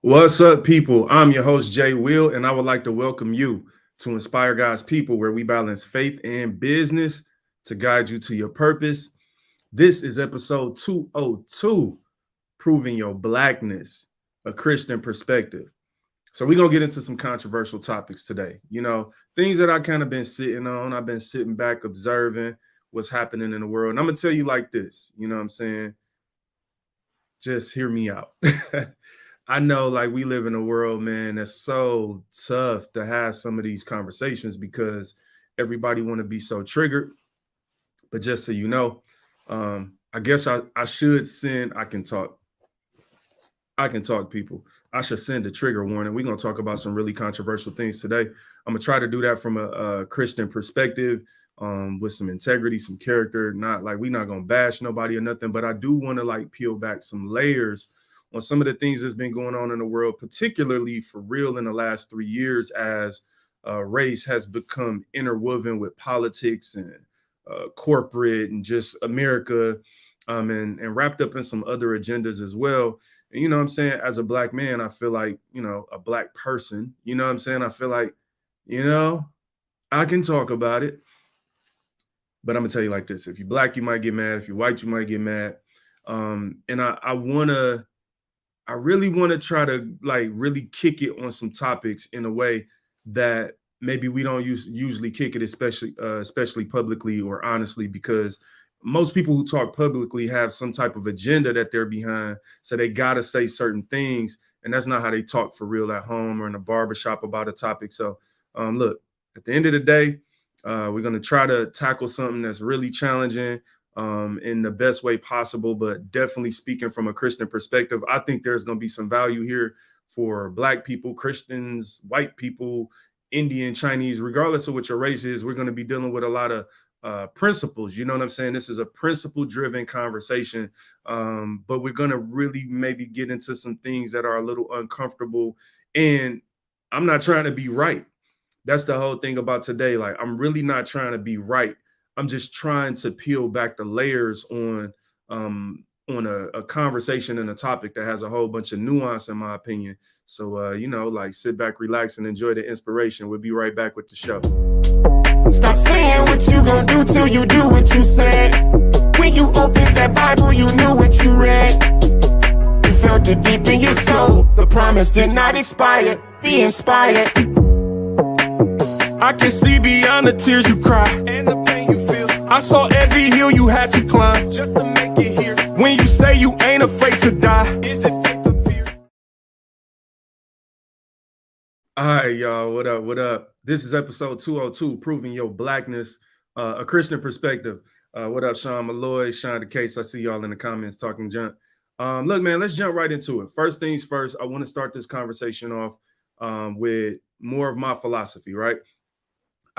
What's up, people? I'm your host, Jay Will, and I would like to welcome you to Inspire God's People, where we balance faith and business to guide you to your purpose. This is episode 202, Proving Your Blackness, a Christian Perspective. So, we're going to get into some controversial topics today. Things that I kind of been sitting on. I've been sitting back, observing what's happening in the world. And I'm going to tell you like this, you know what I'm saying? Just hear me out. I know like we live in a world, man, that's so tough to have some of these conversations because everybody want to be so triggered. But just so you know, I guess I should send I can talk people. I should send a trigger warning. We're gonna talk about some really controversial things today. I'm gonna try to do that from a Christian perspective, with some integrity, some character. Not like we're not gonna bash nobody or nothing, but I do want to like peel back some layers on some of the things that's been going on in the world, particularly for real in the last 3 years as race has become interwoven with politics and corporate and just America, and wrapped up in some other agendas as well. And you know what I'm saying? As a black man, I feel like, a black person, you know what I'm saying? I feel like, you know, I can talk about it, but I'm gonna tell you like this. If you're black, you might get mad. If you're white, you might get mad. And I really want to try to like really kick it on some topics in a way that maybe we don't usually kick it, especially publicly or honestly, because most people who talk publicly have some type of agenda that they're behind, so they gotta say certain things, and that's not how they talk for real at home or in a barbershop about a topic. So, look, at the end of the day, we're gonna try to tackle something that's really challenging, in the best way possible, but definitely speaking from a Christian perspective. I think there's going to be some value here for Black people, Christians, white people, Indian, Chinese, regardless of what your race is. We're going to be dealing with a lot of principles. You know what I'm saying? This is a principle driven conversation, but we're going to really maybe get into some things that are a little uncomfortable. And I'm not trying to be right. That's the whole thing about today. Like, I'm really not trying to be right. I'm just trying to peel back the layers on a conversation and a topic that has a whole bunch of nuance, in my opinion. So, like sit back, relax, and enjoy the inspiration. We'll be right back with the show. Stop saying what you gonna do till you do what you said. When you opened that Bible, you knew what you read. You felt it deep in your soul. The promise did not expire. Be inspired. I can see beyond the tears you cry and the pain you feel. I saw every hill you had to climb just to make it here. When you say you ain't afraid to die, is it faith or fear? All right, y'all. What up? What up? This is episode 202, Proving Your Blackness, a Christian Perspective. What up, Sean Malloy, Sean the Case? I see y'all in the comments talking junk. Look, man, let's jump right into it. First things first, I want to start this conversation off with more of my philosophy, right?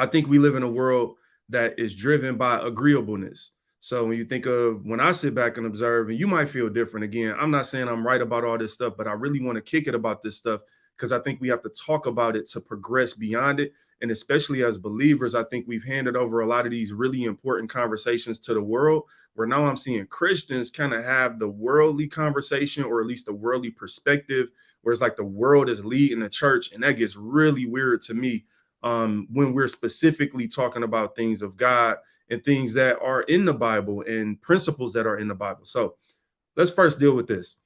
I think we live in a world that is driven by agreeableness. So when I sit back and observe, and you might feel different again, I'm not saying I'm right about all this stuff, but I really want to kick it about this stuff because I think we have to talk about it to progress beyond it. And especially as believers, I think we've handed over a lot of these really important conversations to the world, where now I'm seeing Christians kind of have the worldly conversation, or at least the worldly perspective, where it's like the world is leading the church. And that gets really weird to me, when we're specifically talking about things of God and things that are in the Bible and principles that are in the Bible. So let's first deal with this.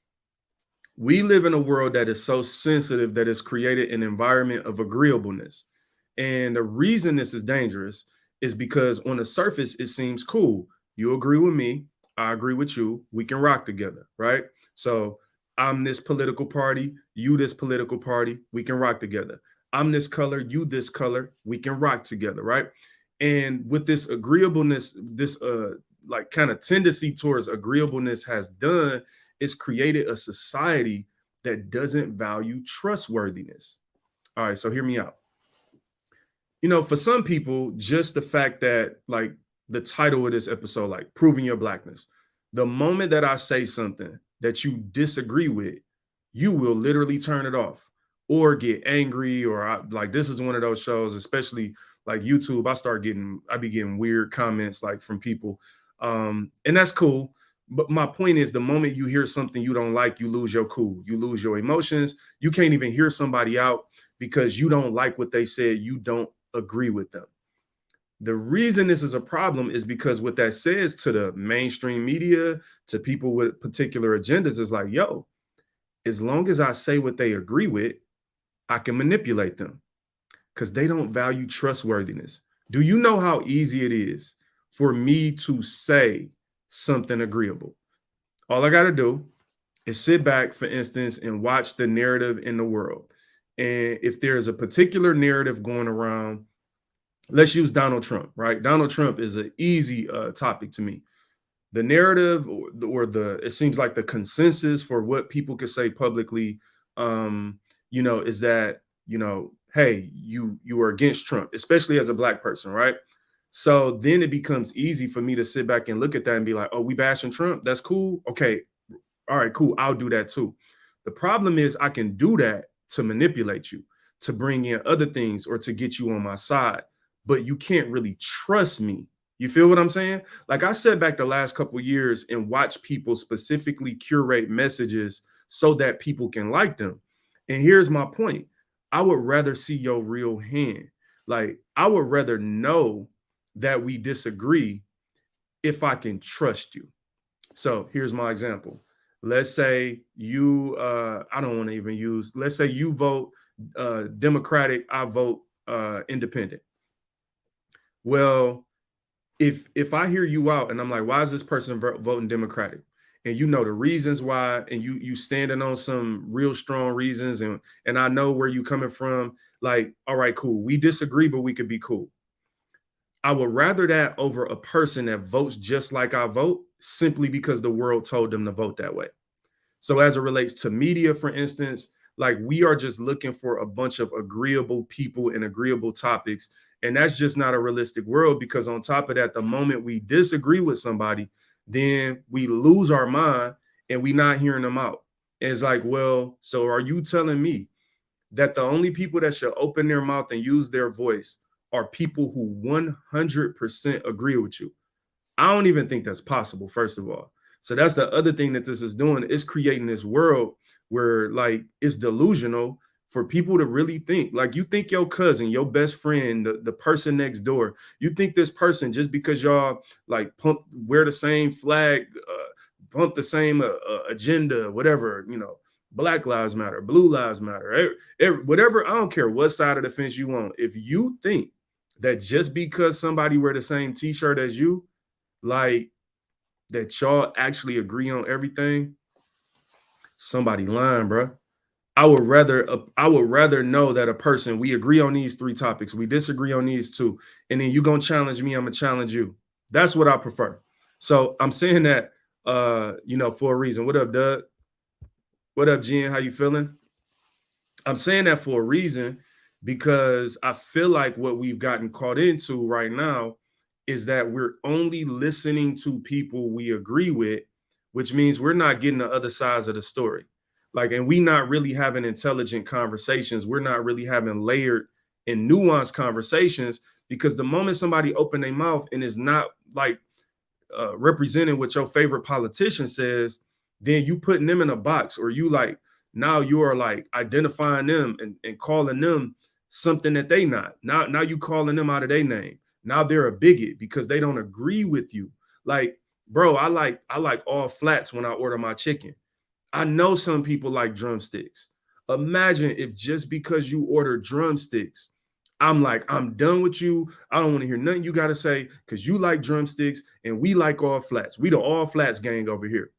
We live in a world that is so sensitive that it's created an environment of agreeableness. And the reason this is dangerous is because on the surface, it seems cool. You agree with me. I agree with you. We can rock together, right? So I'm this political party. You this political party. We can rock together. I'm this color, you this color, we can rock together, right? And with this agreeableness, this like kind of tendency towards agreeableness has done is created a society that doesn't value trustworthiness. All right, so hear me out. For some people, just the fact that like the title of this episode, like Proving Your Blackness, the moment that I say something that you disagree with, you will literally turn it off or get angry, or like this is one of those shows, especially like YouTube. I be getting weird comments like from people, and that's cool. But my point is, the moment you hear something you don't like, you lose your cool, you lose your emotions. You can't even hear somebody out because you don't like what they said. You don't agree with them. The reason this is a problem is because what that says to the mainstream media, to people with particular agendas, is like, yo, as long as I say what they agree with, I can manipulate them because they don't value trustworthiness. Do you know how easy it is for me to say something agreeable? All I got to do is sit back, for instance, and watch the narrative in the world. And if there's a particular narrative going around, let's use Donald Trump, right? Donald Trump is an easy topic to me. The narrative, or the it seems like the consensus for what people could say publicly, um, is that, hey, you are against Trump, especially as a black person, right? So then it becomes easy for me to sit back and look at that and be like, oh, we bashing Trump, that's cool, okay, all right, cool, I'll do that too. The problem is I can do that to manipulate you, to bring in other things, or to get you on my side, but you can't really trust me. You feel what I'm saying? Like, I sat back the last couple of years and watched people specifically curate messages so that people can like them. And here's my point. I would rather see your real hand. Like, I would rather know that we disagree if I can trust you. So here's my example. Let's say you, I don't want to even use, let's say you vote Democratic, I vote independent. Well, if I hear you out and I'm like, why is this person voting Democratic? And you know the reasons why, and you standing on some real strong reasons, and I know where you coming from. Like, all right, cool. We disagree, but we could be cool. I would rather that over a person that votes just like I vote, simply because the world told them to vote that way. So as it relates to media, for instance, like, we are just looking for a bunch of agreeable people and agreeable topics. And that's just not a realistic world, because on top of that, the moment we disagree with somebody, then we lose our mind and we not hearing them out. And it's like, well, so are you telling me that the only people that should open their mouth and use their voice are people who 100% agree with you? I don't even think that's possible, first of all. So that's the other thing that this is doing. It's creating this world where, like, it's delusional for people to really think. Like, you think your cousin, your best friend, the person next door, you think this person, just because y'all like wear the same flag, pump the same agenda, whatever, Black Lives Matter, Blue Lives Matter, whatever, I don't care what side of the fence you on. If you think that just because somebody wear the same t-shirt as you, like, that y'all actually agree on everything, somebody lying, bro. I would rather know that a person, we agree on these three topics, we disagree on these two, and then you gonna challenge me, I'm gonna challenge you. That's what I prefer. So I'm saying that for a reason. What up, Doug? What up, Jen? How you feeling? I'm saying that for a reason, because I feel like what we've gotten caught into right now is that we're only listening to people we agree with, which means we're not getting the other sides of the story. Like, and we not really having intelligent conversations. We're not really having layered and nuanced conversations, because the moment somebody open their mouth and is not like representing what your favorite politician says, then you putting them in a box, or you like, now you are like identifying them and calling them something that they not. Now you calling them out of their name. Now they're a bigot because they don't agree with you. Like, bro, I like all flats when I order my chicken. I know some people like drumsticks. Imagine if just because you order drumsticks, I'm like, I'm done with you. I don't want to hear nothing you got to say, because you like drumsticks and we like all flats. We the all flats gang over here.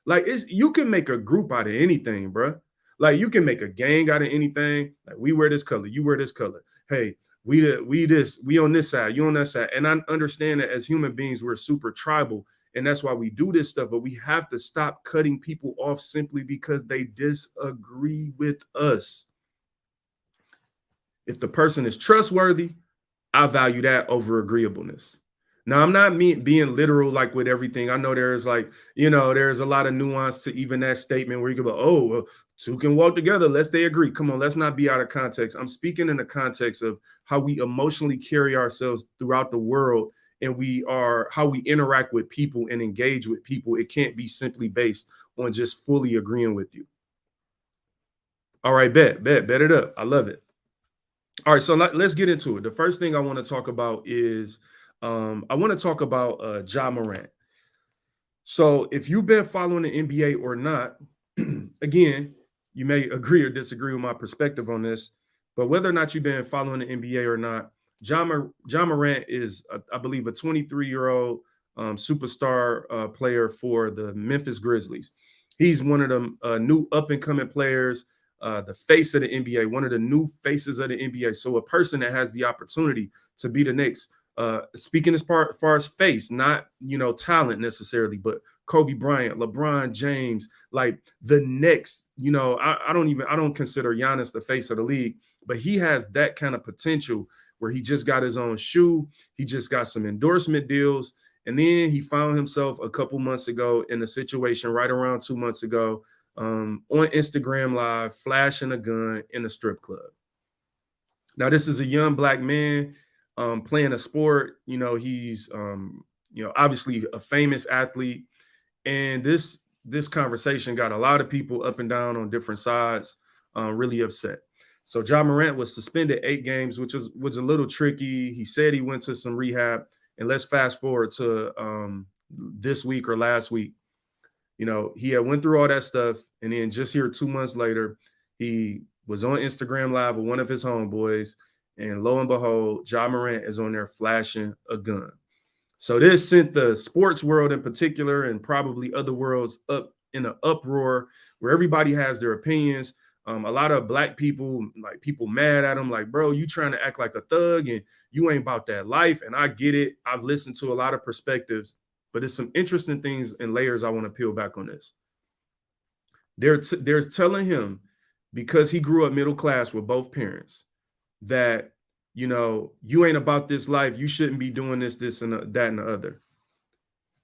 Like, you can make a group out of anything, bro. Like, you can make a gang out of anything. Like, we wear this color, you wear this color. Hey, we on this side, you on that side. And I understand that as human beings, we're super tribal, and that's why we do this stuff. But we have to stop cutting people off simply because they disagree with us. If the person is trustworthy, I value that over agreeableness. Now, I'm not being literal like with everything. I know there's like, there's a lot of nuance to even that statement where you can go, oh, well, two can walk together, lest they agree. Come on, let's not be out of context. I'm speaking in the context of how we emotionally carry ourselves throughout the world and how we interact with people and engage with people. It can't be simply based on just fully agreeing with you. All right, bet it up. I love it. All right, so let's get into it. The first thing I want to talk about is I want to talk about Ja Morant. So if you've been following the NBA or not, again, you may agree or disagree with my perspective on this, but whether or not you've been following the NBA or not, Ja Morant is, I believe, a 23-year-old superstar player for the Memphis Grizzlies. He's one of the new up-and-coming players, the face of the NBA, one of the new faces of the NBA. So a person that has the opportunity to be the next, speaking as far as face, not talent necessarily, but Kobe Bryant, LeBron James, like the next, I don't consider Giannis the face of the league, but he has that kind of potential where he just got his own shoe, he just got some endorsement deals, and then he found himself a couple months ago in a situation right around 2 months ago on Instagram Live, flashing a gun in a strip club. Now, this is a young black man playing a sport. He's obviously a famous athlete, and this conversation got a lot of people up and down on different sides, really upset. So Ja Morant was suspended 8 games, which was a little tricky. He said he went to some rehab, and let's fast forward to this week or last week. He had went through all that stuff, and then just here 2 months later, he was on Instagram Live with one of his homeboys, and lo and behold, Ja Morant is on there flashing a gun. So this sent the sports world in particular, and probably other worlds, up in an uproar where everybody has their opinions. A lot of black people, like people mad at him, like, bro, you trying to act like a thug and you ain't about that life. And I get it. I've listened to a lot of perspectives, but there's some interesting things and layers I want to peel back on this. They're telling him, because he grew up middle class with both parents, that you ain't about this life. You shouldn't be doing this, and that, and the other.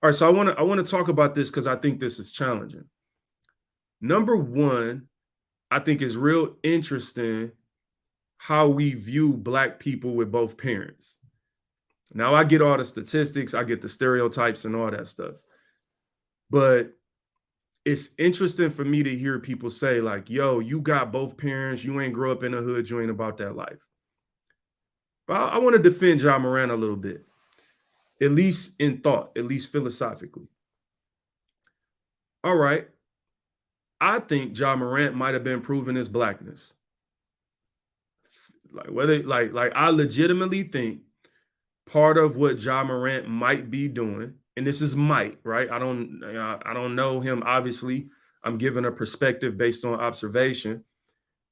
All right, so I want to talk about this because I think this is challenging. Number one, I think it's real interesting how we view black people with both parents. Now, I get all the statistics, I get the stereotypes and all that stuff, but it's interesting for me to hear people say, like, yo, you got both parents, you ain't grow up in the hood, you ain't about that life. But I want to defend Ja Morant a little bit, at least in thought, at least philosophically. All right. I think Ja Morant might have been proving his blackness. Like I legitimately think part of what Ja Morant might be doing, and this is might, right? I don't know him, obviously. I'm giving a perspective based on observation.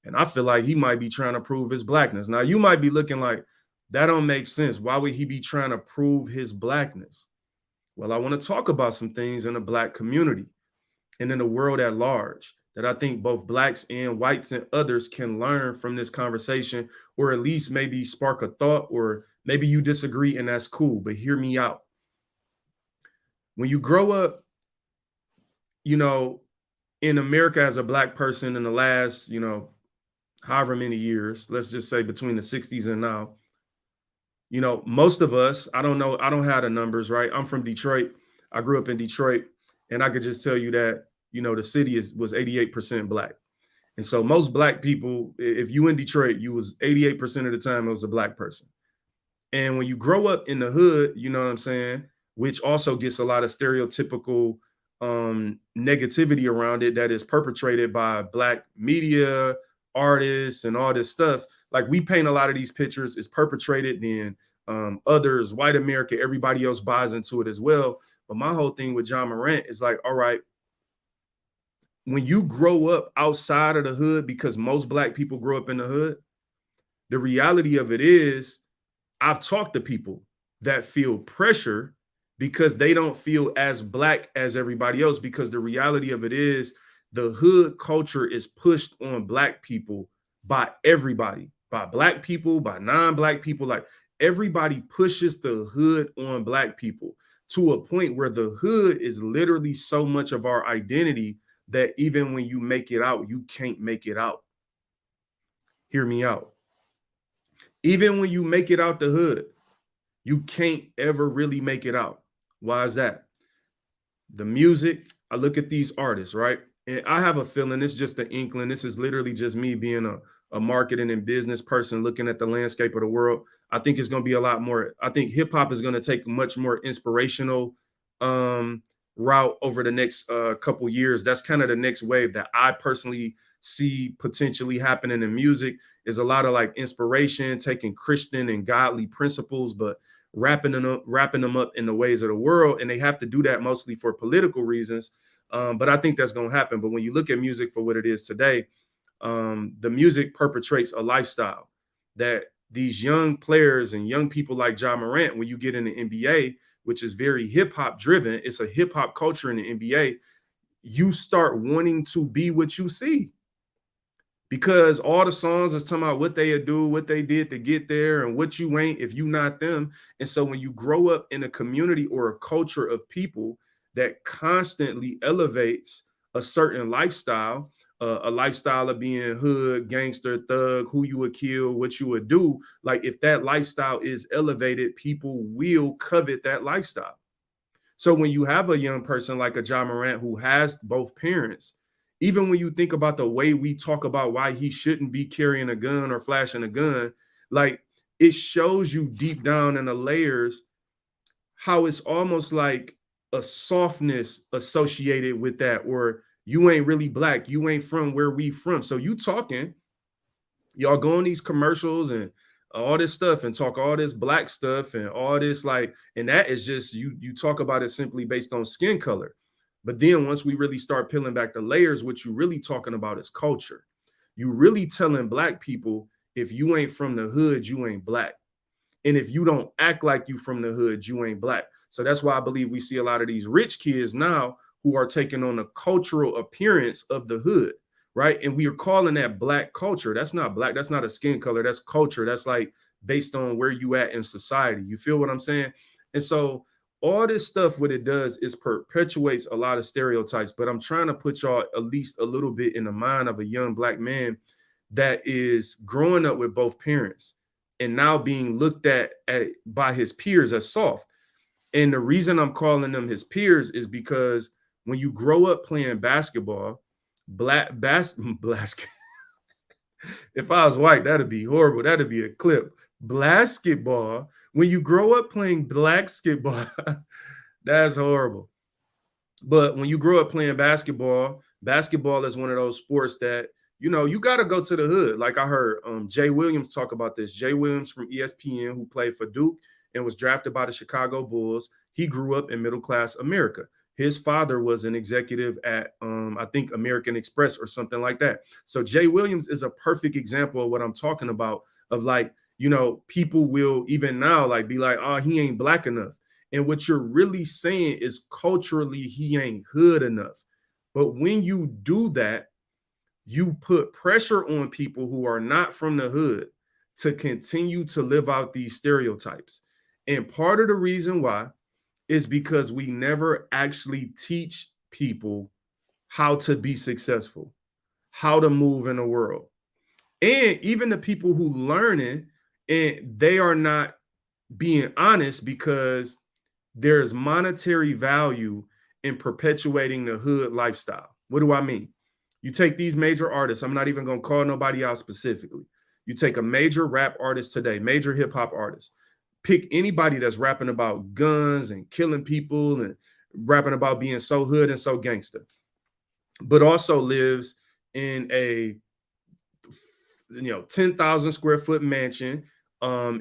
And I feel like he might be trying to prove his blackness. Now, you might be looking like, that don't make sense. Why would he be trying to prove his blackness? Well, I want to talk about some things in the black community and in the world at large that I think both blacks and whites and others can learn from this conversation, or at least maybe spark a thought, or maybe you disagree and that's cool, but hear me out. When you grow up, in America as a black person in the last, however many years, let's just say between the 60s and now, most of us, I don't know, I don't have the numbers, right? I'm from Detroit. I grew up in Detroit, and I could just tell you that, the city was 88% black. And so most black people, if you in Detroit, you was 88% of the time, it was a black person. And when you grow up in the hood, you know what I'm saying, which also gets a lot of stereotypical negativity around it that is perpetrated by black media, artists, and all this stuff. Like, we paint a lot of these pictures, it's perpetrated, then others, white America, everybody else buys into it as well. But my whole thing with Ja Morant is like, all right, when you grow up outside of the hood, because most black people grow up in the hood, the reality of it is, I've talked to people that feel pressure because they don't feel as black as everybody else, because the reality of it is, the hood culture is pushed on black people by everybody, by black people, by non-black people. Like, everybody pushes the hood on black people to a point where the hood is literally so much of our identity that even when you make it out, you can't make it out. Hear me out. Even when you make it out the hood, You can't ever really make it out. Why is that? The music, I look at these artists, right? And I have a feeling it's just an inkling. This is literally just me being a marketing and business person looking at the landscape of the world. I think it's going to be a lot more. I think hip hop is going to take a much more inspirational um, route over the next couple years. That's kind of the next wave that I personally see potentially happening in music is a lot of like inspiration, taking Christian and godly principles, but wrapping them up in the ways of the world, and they have to do that mostly for political reasons. But I think that's going to happen. But when you look at music for what it is today, the music perpetrates a lifestyle that these young players and young people like Ja Morant, when you get in the NBA, which is very hip hop driven, it's a hip hop culture in the NBA. You start wanting to be what you see because all the songs is talking about what they do, what they did to get there, and what you ain't if you not them. And so when you grow up in a community or a culture of people that constantly elevates a certain lifestyle, a lifestyle of being hood, gangster, thug, who you would kill, what you would do, like if that lifestyle is elevated, people will covet that lifestyle. So when you have a young person like a Ja Morant who has both parents, even when you think about the way we talk about why he shouldn't be carrying a gun or flashing a gun, like it shows you deep down in the layers how it's almost like a softness associated with that, or you ain't really black, you ain't from where we from. So you talking, y'all go on these commercials and all this stuff and talk all this black stuff and all this like, and that is just you talk about it simply based on skin color. But then once we really start peeling back the layers, what you really talking about is culture. You really telling black people, if you ain't from the hood, you ain't black. And if you don't act like you from the hood, you ain't black. So that's why I believe we see a lot of these rich kids now who are taking on the cultural appearance of the hood, right? And we are calling that black culture. That's not black. That's not a skin color. That's culture. That's like based on where you at in society. You feel what I'm saying? And so all this stuff, what it does is perpetuates a lot of stereotypes. But I'm trying to put y'all at least a little bit in the mind of a young black man that is growing up with both parents and now being looked at by his peers as soft. And the reason I'm calling them his peers is because when you grow up playing basketball, if I was white, that'd be horrible. That'd be a clip. Basketball. When you grow up playing basketball, that's horrible. But when you grow up playing basketball, basketball is one of those sports that you got to go to the hood. Like I heard Jay Williams talk about this. Jay Williams from ESPN, who played for Duke and was drafted by the Chicago Bulls. He grew up in middle class America. His father was an executive at, I think, American Express or something like that. So Jay Williams is a perfect example of what I'm talking about. Of like, people will even now like be like, oh, he ain't black enough. And what you're really saying is culturally he ain't hood enough. But when you do that, you put pressure on people who are not from the hood to continue to live out these stereotypes. And part of the reason why is because we never actually teach people how to be successful, how to move in the world. And even the people who learn it, and they are not being honest because there's monetary value in perpetuating the hood lifestyle. What do I mean? You take these major artists, I'm not even going to call nobody out specifically. You take a major rap artist today, major hip hop artist, pick anybody that's rapping about guns and killing people and rapping about being so hood and so gangster, but also lives in a 10,000 square foot mansion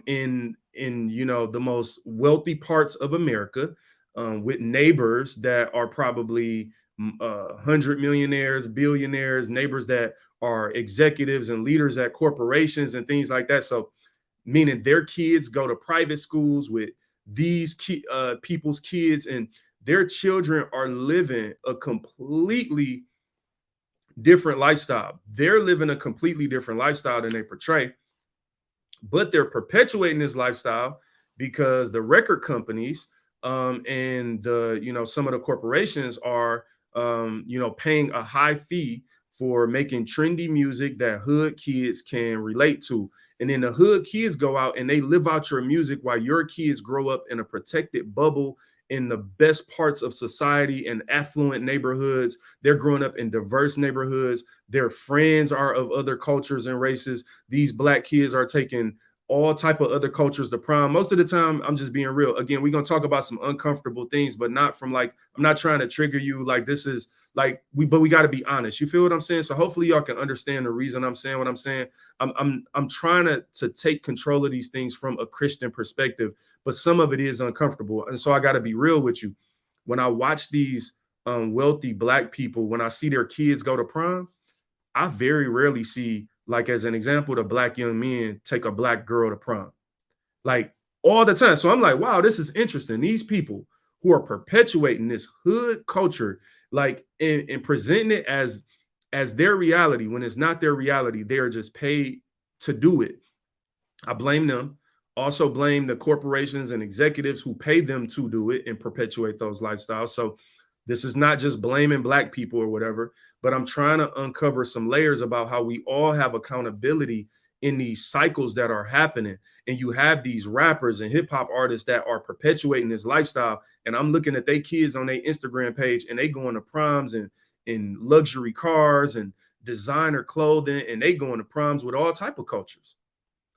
in the most wealthy parts of America, with neighbors that are probably 100 millionaires, billionaires, neighbors that are executives and leaders at corporations and things like that. So meaning their kids go to private schools with these people's kids, and their children are living a completely different lifestyle. They're living a completely different lifestyle than they portray, but they're perpetuating this lifestyle because the record companies and the some of the corporations are paying a high fee for making trendy music that hood kids can relate to. And then the hood kids go out and they live out your music while your kids grow up in a protected bubble in the best parts of society and affluent neighborhoods. They're growing up in diverse neighborhoods. Their friends are of other cultures and races. These black kids are taking all type of other cultures to prom. Most of the time, I'm just being real. Again, we're gonna talk about some uncomfortable things, but not from like, I'm not trying to trigger you. Like this is like but we got to be honest. You feel what I'm saying? So hopefully y'all can understand the reason I'm saying what I'm saying. I'm trying to take control of these things from a Christian perspective, but some of it is uncomfortable. And so I got to be real with you. When I watch these wealthy black people, when I see their kids go to prom, I very rarely see, like as an example, the black young men take a black girl to prom, like all the time. So I'm like, wow, this is interesting. These people who are perpetuating this hood culture, like and presenting it as their reality when it's not their reality, they are just paid to do it. I blame them. Also blame the corporations and executives who pay them to do it and perpetuate those lifestyles. So this is not just blaming black people or whatever, but I'm trying to uncover some layers about how we all have accountability in these cycles that are happening. And you have these rappers and hip hop artists that are perpetuating this lifestyle. And I'm looking at their kids on their Instagram page and they going to proms and in luxury cars and designer clothing, and they going to proms with all type of cultures.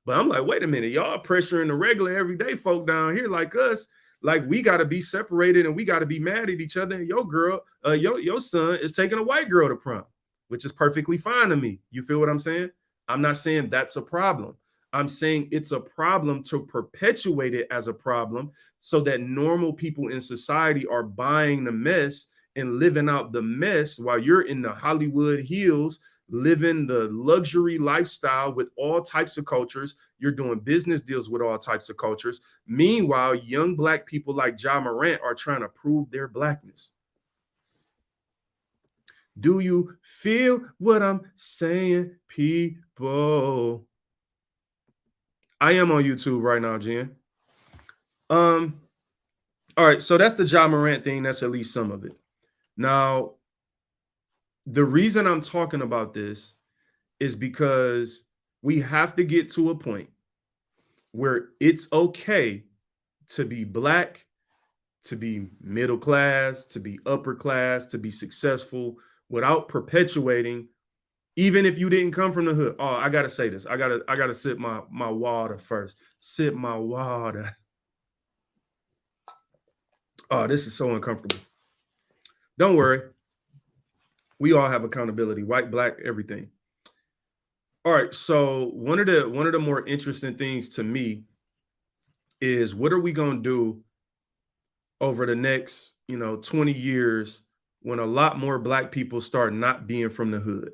But I'm like, wait a minute, y'all pressuring the regular everyday folk down here like us. Like we got to be separated and we got to be mad at each other. And your girl, your son is taking a white girl to prom, which is perfectly fine to me. You feel what I'm saying? I'm not saying that's a problem. I'm saying it's a problem to perpetuate it as a problem so that normal people in society are buying the mess and living out the mess while you're in the Hollywood hills living the luxury lifestyle with all types of cultures. You're doing business deals with all types of cultures. Meanwhile, young black people like Ja Morant are trying to prove their blackness. Do you feel what I'm saying, people? I am on YouTube right now, Jen. All right, so that's the Ja Morant thing. That's at least some of it. Now, the reason I'm talking about this is because we have to get to a point where it's okay to be black, to be middle class, to be upper class, to be successful without perpetuating, even if you didn't come from the hood. Oh, I gotta say this. I gotta sip my water first. Sip my water. Oh, this is so uncomfortable. Don't worry. We all have accountability, white, black, everything. All right. So one of the more interesting things to me is what are we gonna do over the next 20 years when a lot more black people start not being from the hood?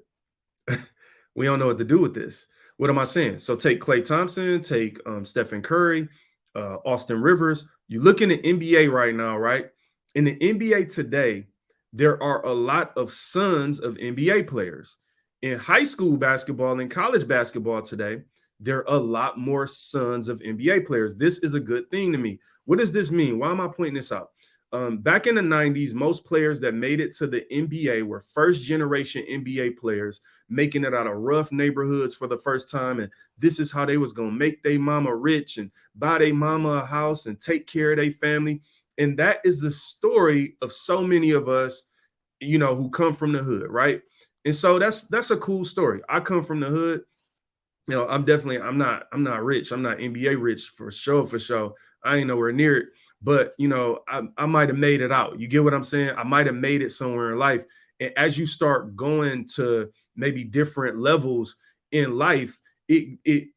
We don't know what to do with this. What am I saying? So take Klay Thompson, take Stephen Curry, Austin Rivers. You look in the NBA right now, right? In the NBA today, there are a lot of sons of NBA players. In high school basketball and college basketball today, there are a lot more sons of NBA players. This is a good thing to me. What does this mean? Why am I pointing this out? Back in the 90s, most players that made it to the NBA were first generation NBA players making it out of rough neighborhoods for the first time. And this is how they was going to make their mama rich and buy their mama a house and take care of their family. And that is the story of so many of us, who come from the hood, right? And so that's a cool story. I come from the hood. I'm not rich. I'm not NBA rich for sure. I ain't nowhere near it. But I might have made it out. You get what I'm saying? I might have made it somewhere in life. And as you start going to maybe different levels in life, it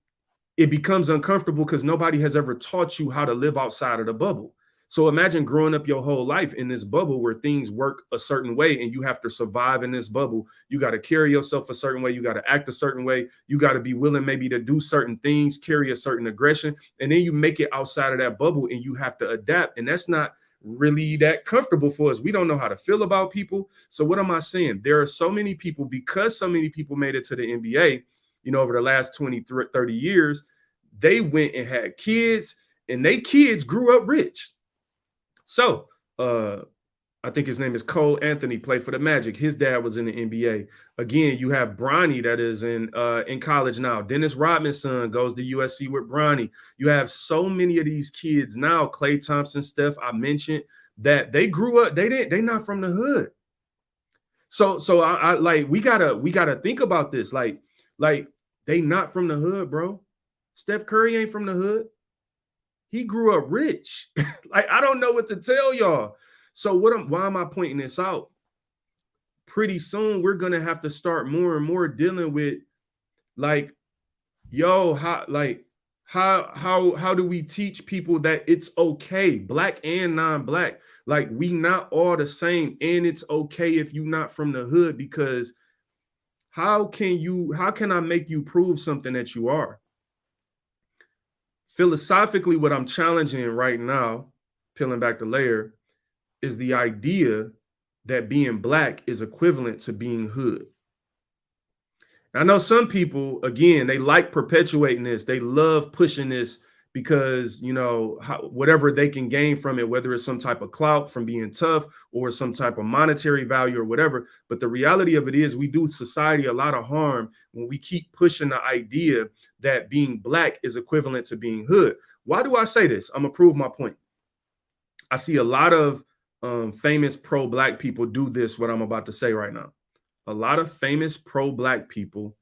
becomes uncomfortable because nobody has ever taught you how to live outside of the bubble. So imagine growing up your whole life in this bubble where things work a certain way and you have to survive in this bubble. You got to carry yourself a certain way. You got to act a certain way. You got to be willing maybe to do certain things, carry a certain aggression. And then you make it outside of that bubble and you have to adapt. And that's not really that comfortable for us. We don't know how to feel about people. So what am I saying? There are so many people, because so many people made it to the NBA, over the last 20, 30 years, they went and had kids and they kids grew up rich. So I think his name is Cole Anthony, play for the Magic. His dad was in the NBA. Again, you have Bronny that is in college now. Dennis Rodman's son goes to USC with Bronny. You have so many of these kids now, Klay Thompson, Steph, I mentioned, that they grew up, they not from the hood. So I like we gotta think about this. Like they not from the hood, bro. Steph Curry ain't from the hood. He grew up rich. Like, I don't know what to tell y'all. So why am I pointing this out? Pretty soon we're gonna have to start more and more dealing with like, yo, how do we teach people that it's okay, black and non-black? Like, we not all the same, and it's okay if you're not from the hood, because how can I make you prove something that you are? Philosophically, what I'm challenging right now, peeling back the layer, is the idea that being black is equivalent to being hood. I know some people, again, they like perpetuating this. They love pushing this because, you know, whatever they can gain from it, whether it's some type of clout from being tough or some type of monetary value or whatever. But the reality of it is we do society a lot of harm when we keep pushing the idea that being black is equivalent to being hood. Why do I say this? I'm going to prove my point. I see a lot of famous pro-black people do this, what I'm about to say right now. A lot of famous pro-black people,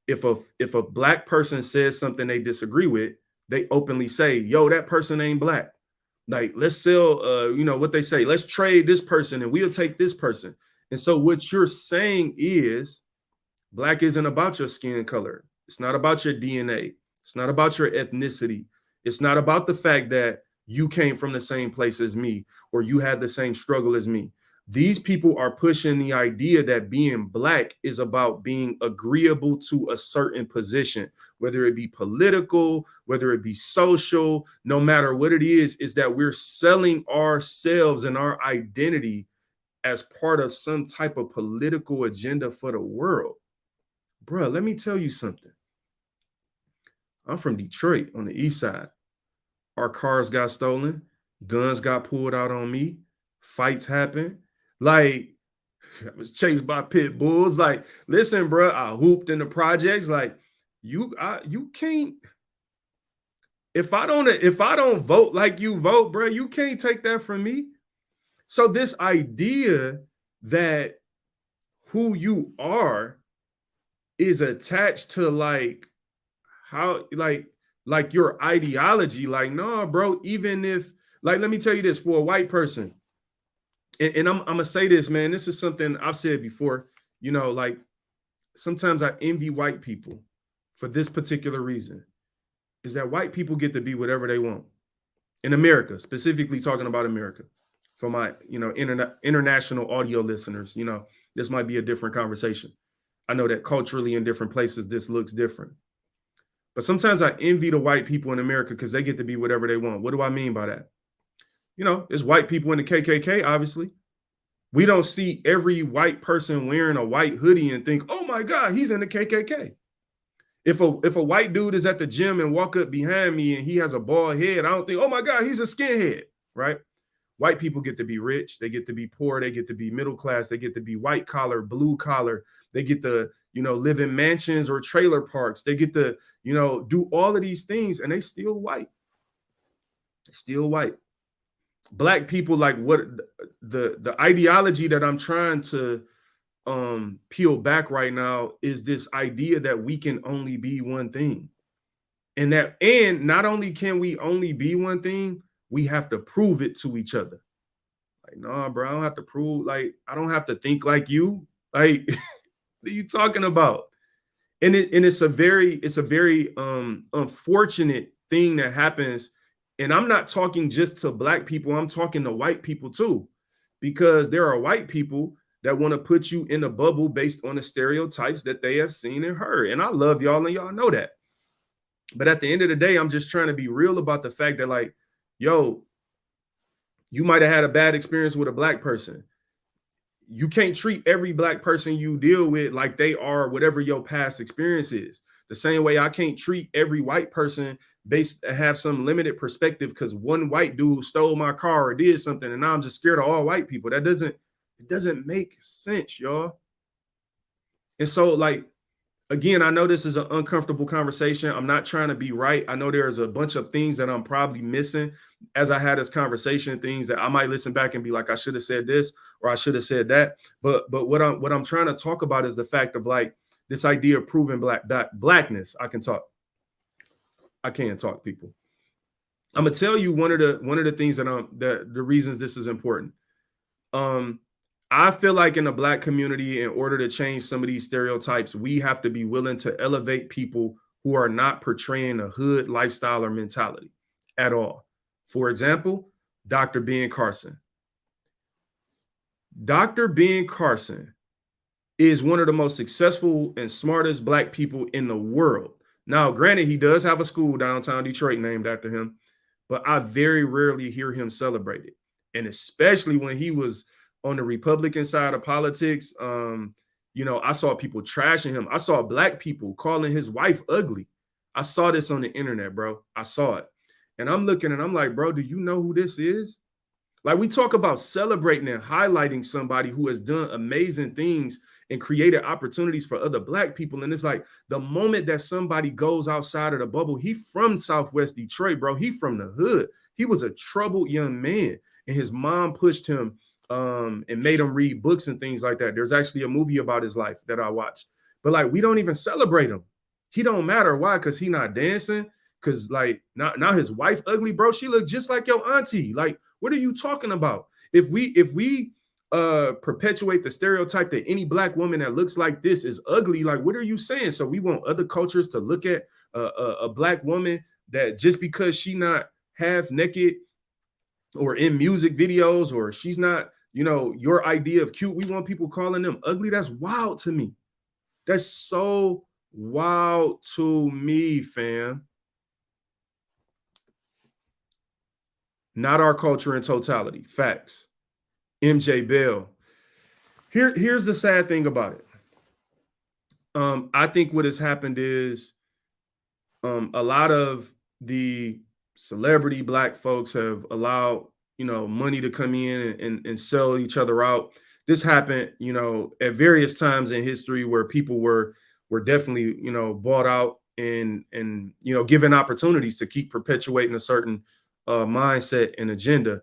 if a black person says something they disagree with, they openly say, yo, that person ain't black. Like, let's sell, you know what they say, let's trade this person and we'll take this person. And so what you're saying is black isn't about your skin color. It's not about your DNA. It's not about your ethnicity. It's not about the fact that you came from the same place as me or you had the same struggle as me. These people are pushing the idea that being black is about being agreeable to a certain position, whether it be political, whether it be social, no matter what it is that we're selling ourselves and our identity as part of some type of political agenda for the world. Bruh, let me tell you something. I'm from Detroit on the east side. Our cars got stolen, guns got pulled out on me, fights happened. Like, I was chased by pit bulls. Like, listen, bro, I hooped in the projects. Like, you can't. If I don't vote like you vote, bro, you can't take that from me. So this idea that who you are is attached to like how like your ideology. Like, nah, bro. Even if, like, let me tell you this, for a white person. And I'm gonna say this, man. This is something I've said before. You know, like sometimes I envy white people for this particular reason, is that white people get to be whatever they want in America, specifically talking about America. For my, you know, international audio listeners, you know, this might be a different conversation. I know that culturally in different places, this looks different. But sometimes I envy the white people in America because they get to be whatever they want. What do I mean by that? You know, there's white people in the KKK, obviously. We don't see every white person wearing a white hoodie and think, oh my God, he's in the KKK. If a white dude is at the gym and walk up behind me and he has a bald head, I don't think, oh my God, he's a skinhead, right? White people get to be rich. They get to be poor. They get to be middle class. They get to be white collar, blue collar. They get to, you know, live in mansions or trailer parks. They get to, you know, do all of these things and they still white. Still white. Black people, like, what the ideology that I'm trying to peel back right now is this idea that we can only be one thing. And not only can we only be one thing, we have to prove it to each other. Like, nah, bro, I don't have to prove, like, I don't have to think like you. Like, what are you talking about? And it's a very unfortunate thing that happens. And I'm not talking just to black people, I'm talking to white people too, because there are white people that want to put you in a bubble based on the stereotypes that they have seen and heard. And I love y'all and y'all know that. But at the end of the day, I'm just trying to be real about the fact that, like, yo, you might have had a bad experience with a black person. You can't treat every black person you deal with like they are whatever your past experience is. The same way I can't treat every white person based have some limited perspective because one white dude stole my car or did something, and now I'm just scared of all white people. It doesn't make sense, y'all. And so, like, again, I know this is an uncomfortable conversation. I'm not trying to be right. I know there's a bunch of things that I'm probably missing as I had this conversation, things that I might listen back and be like, I should have said this or I should have said that. But what I'm trying to talk about is the fact of like this idea of proving blackness. I can't talk, people. I'm gonna tell you one of the things that the reasons this is important. Um, I feel like in the black community, in order to change some of these stereotypes, we have to be willing to elevate people who are not portraying a hood lifestyle or mentality at all. For example, Dr. Ben Carson. Dr. Ben Carson is one of the most successful and smartest black people in the world. Now, granted, he does have a school downtown Detroit named after him, but I very rarely hear him celebrated. And especially when he was on the Republican side of politics, I saw people trashing him. I saw black people calling his wife ugly. I saw this on the internet, bro. I saw it. And I'm looking and I'm like, bro, do you know who this is? Like, we talk about celebrating and highlighting somebody who has done amazing things and created opportunities for other black people. And it's like the moment that somebody goes outside of the bubble, he from Southwest Detroit, bro. He from the hood. He was a troubled young man, and his mom pushed him and made him read books and things like that. There's actually a movie about his life that I watched. But like, we don't even celebrate him. He don't matter. Why? Because he not dancing. Because like now his wife ugly, bro. She look just like your auntie. Like, what are you talking about? If we perpetuate the stereotype that any black woman that looks like this is ugly, like, what are you saying? So we want other cultures to look at a black woman that just because she not half naked or in music videos or she's not, your idea of cute, we want people calling them ugly. That's wild to me. That's so wild to me, fam. Not our culture in totality. Facts. MJ Bell. Here's the sad thing about it. I think what has happened is a lot of the celebrity black folks have allowed, money to come in and sell each other out. This happened, at various times in history where people were definitely, bought out and given opportunities to keep perpetuating a certain mindset and agenda.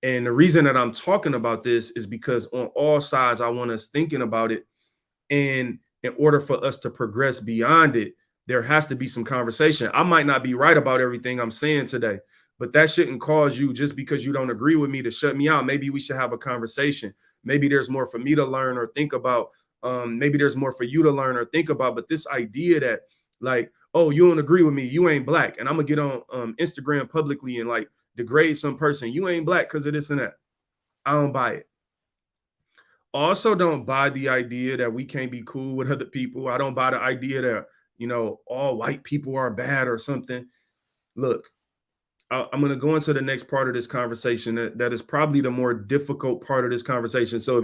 And the reason that I'm talking about this is because on all sides, I want us thinking about it. And in order for us to progress beyond it, there has to be some conversation. I might not be right about everything I'm saying today, but that shouldn't cause you, just because you don't agree with me, to shut me out. Maybe we should have a conversation. Maybe there's more for me to learn or think about. Maybe there's more for you to learn or think about. But this idea that like, oh, you don't agree with me, you ain't black, and I'm gonna get on Instagram publicly and like degrade some person, you ain't black because of this and that. I don't buy it. Also, don't buy the idea that we can't be cool with other people. I don't buy the idea that, all white people are bad or something. Look, I'm going to go into the next part of this conversation that is probably the more difficult part of this conversation. So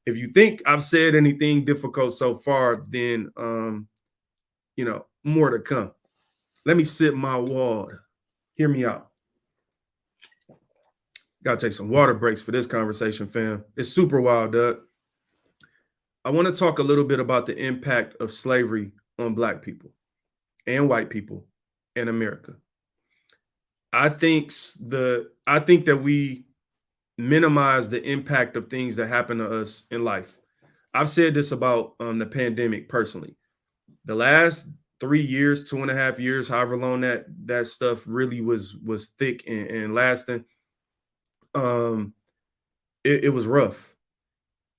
if you think I've said anything difficult so far, then, more to come. Let me sip my water. Hear me out. Got to take some water breaks for this conversation, fam. It's super wild, Doug. I want to talk a little bit about the impact of slavery on black people and white people in America. I think that we minimize the impact of things that happen to us in life. I've said this about the pandemic personally. The last 3 years, 2.5 years, however long that stuff really was thick and lasting, it was rough.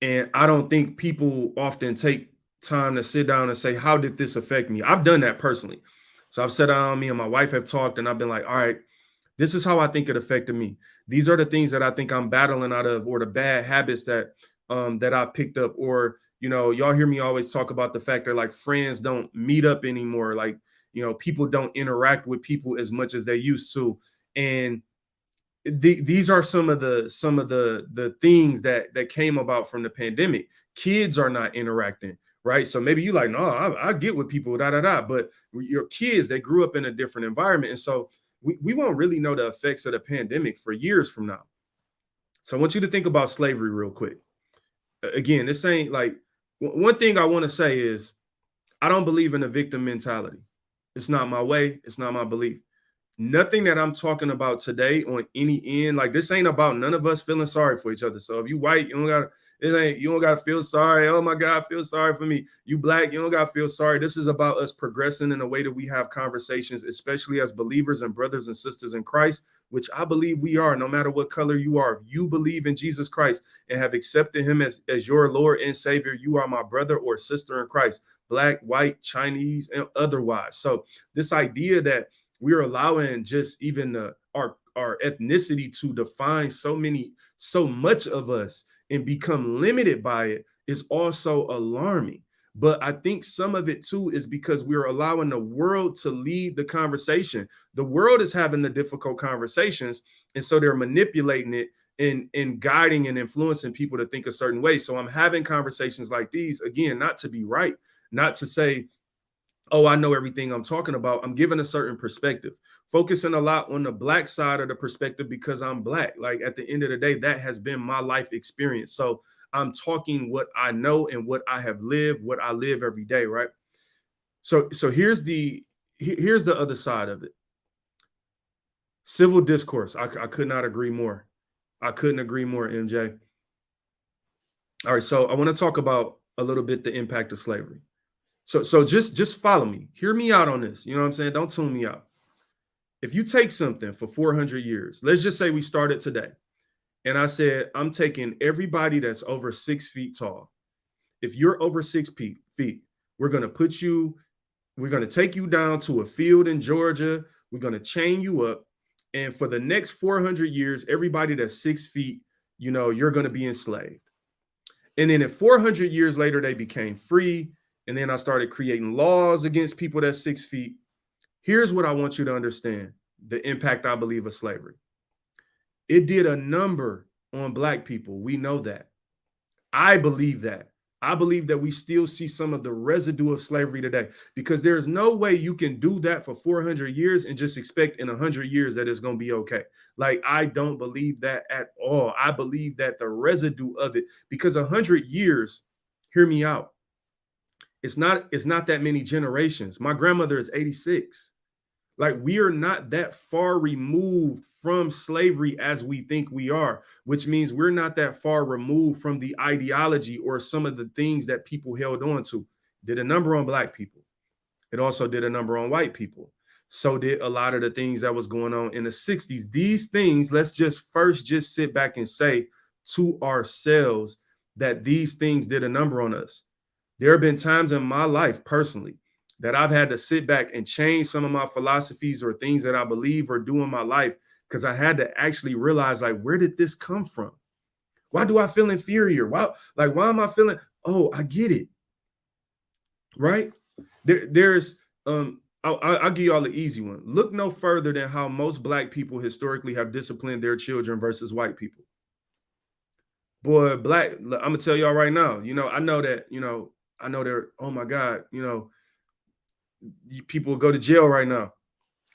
And I don't think people often take time to sit down and say, how did this affect me? I've done that personally. So I've sat down, me and my wife have talked, and I've been like, all right, this is how I think it affected me. These are the things that I think I'm battling out of, or the bad habits that I've picked up. Or, y'all hear me always talk about the fact that like friends don't meet up anymore. Like, people don't interact with people as much as they used to. And these are some of the things that came about from the pandemic. Kids are not interacting. right? So maybe you like, no, I get with people, da da da. But your kids, they grew up in a different environment, and so we won't really know the effects of the pandemic for years from now. So I want you to think about slavery real quick. Again, this ain't like one thing I want to say is I don't believe in a victim mentality. It's not my way. It's not my belief. Nothing that I'm talking about today on any end, like this ain't about none of us feeling sorry for each other. So if you white, you don't gotta feel sorry. Oh my God, feel sorry for me. You black, you don't gotta feel sorry. This is about us progressing in a way that we have conversations, especially as believers and brothers and sisters in Christ, which I believe we are, no matter what color you are. If you believe in Jesus Christ and have accepted him as your Lord and Savior, you are my brother or sister in Christ, black, white, Chinese, and otherwise. So this idea that we're allowing just even our ethnicity to define so much of us and become limited by it is also alarming. But I think some of it too is because we're allowing the world to lead the conversation. The world is having the difficult conversations, and so they're manipulating it and guiding and influencing people to think a certain way. So I'm having conversations like these, again, not to be right, not to say, oh, I know everything I'm talking about. I'm giving a certain perspective, focusing a lot on the black side of the perspective because I'm black. Like at the end of the day, that has been my life experience. So I'm talking what I know and what I have lived, what I live every day, right? So here's the other side of it. Civil discourse. I could not agree more. I couldn't agree more, MJ. All right, so I want to talk about a little bit the impact of slavery. So just follow me. Hear me out on this. You know what I'm saying? Don't tune me out. If you take something for 400 years, let's just say we started today, and I said, I'm taking everybody that's over 6 feet tall. If you're over 6 feet, we're going to take you down to a field in Georgia. We're going to chain you up. And for the next 400 years, everybody that's 6 feet, you're going to be enslaved. And then if 400 years later, they became free. And then I started creating laws against people that's 6 feet. Here's what I want you to understand, the impact, I believe, of slavery. It did a number on Black people. We know that. I believe that. I believe that we still see some of the residue of slavery today, because there's no way you can do that for 400 years and just expect in 100 years that it's going to be okay. Like, I don't believe that at all. I believe that the residue of it, because 100 years, hear me out, it's not that many generations. My grandmother is 86. Like, we are not that far removed from slavery as we think we are, which means we're not that far removed from the ideology or some of the things that people held on to. Did a number on Black people. It also did a number on white people. So did a lot of the things that was going on in the 60s. These things, let's just sit back and say to ourselves that these things did a number on us. There have been times in my life personally that I've had to sit back and change some of my philosophies or things that I believe or do in my life, because I had to actually realize, like, where did this come from? Why do I feel inferior? Why am I feeling, oh, I get it. Right? I'll give you all the easy one. Look no further than how most Black people historically have disciplined their children versus white people. Boy, Black, I'm gonna tell y'all right now, I know that, oh my God, people go to jail right now.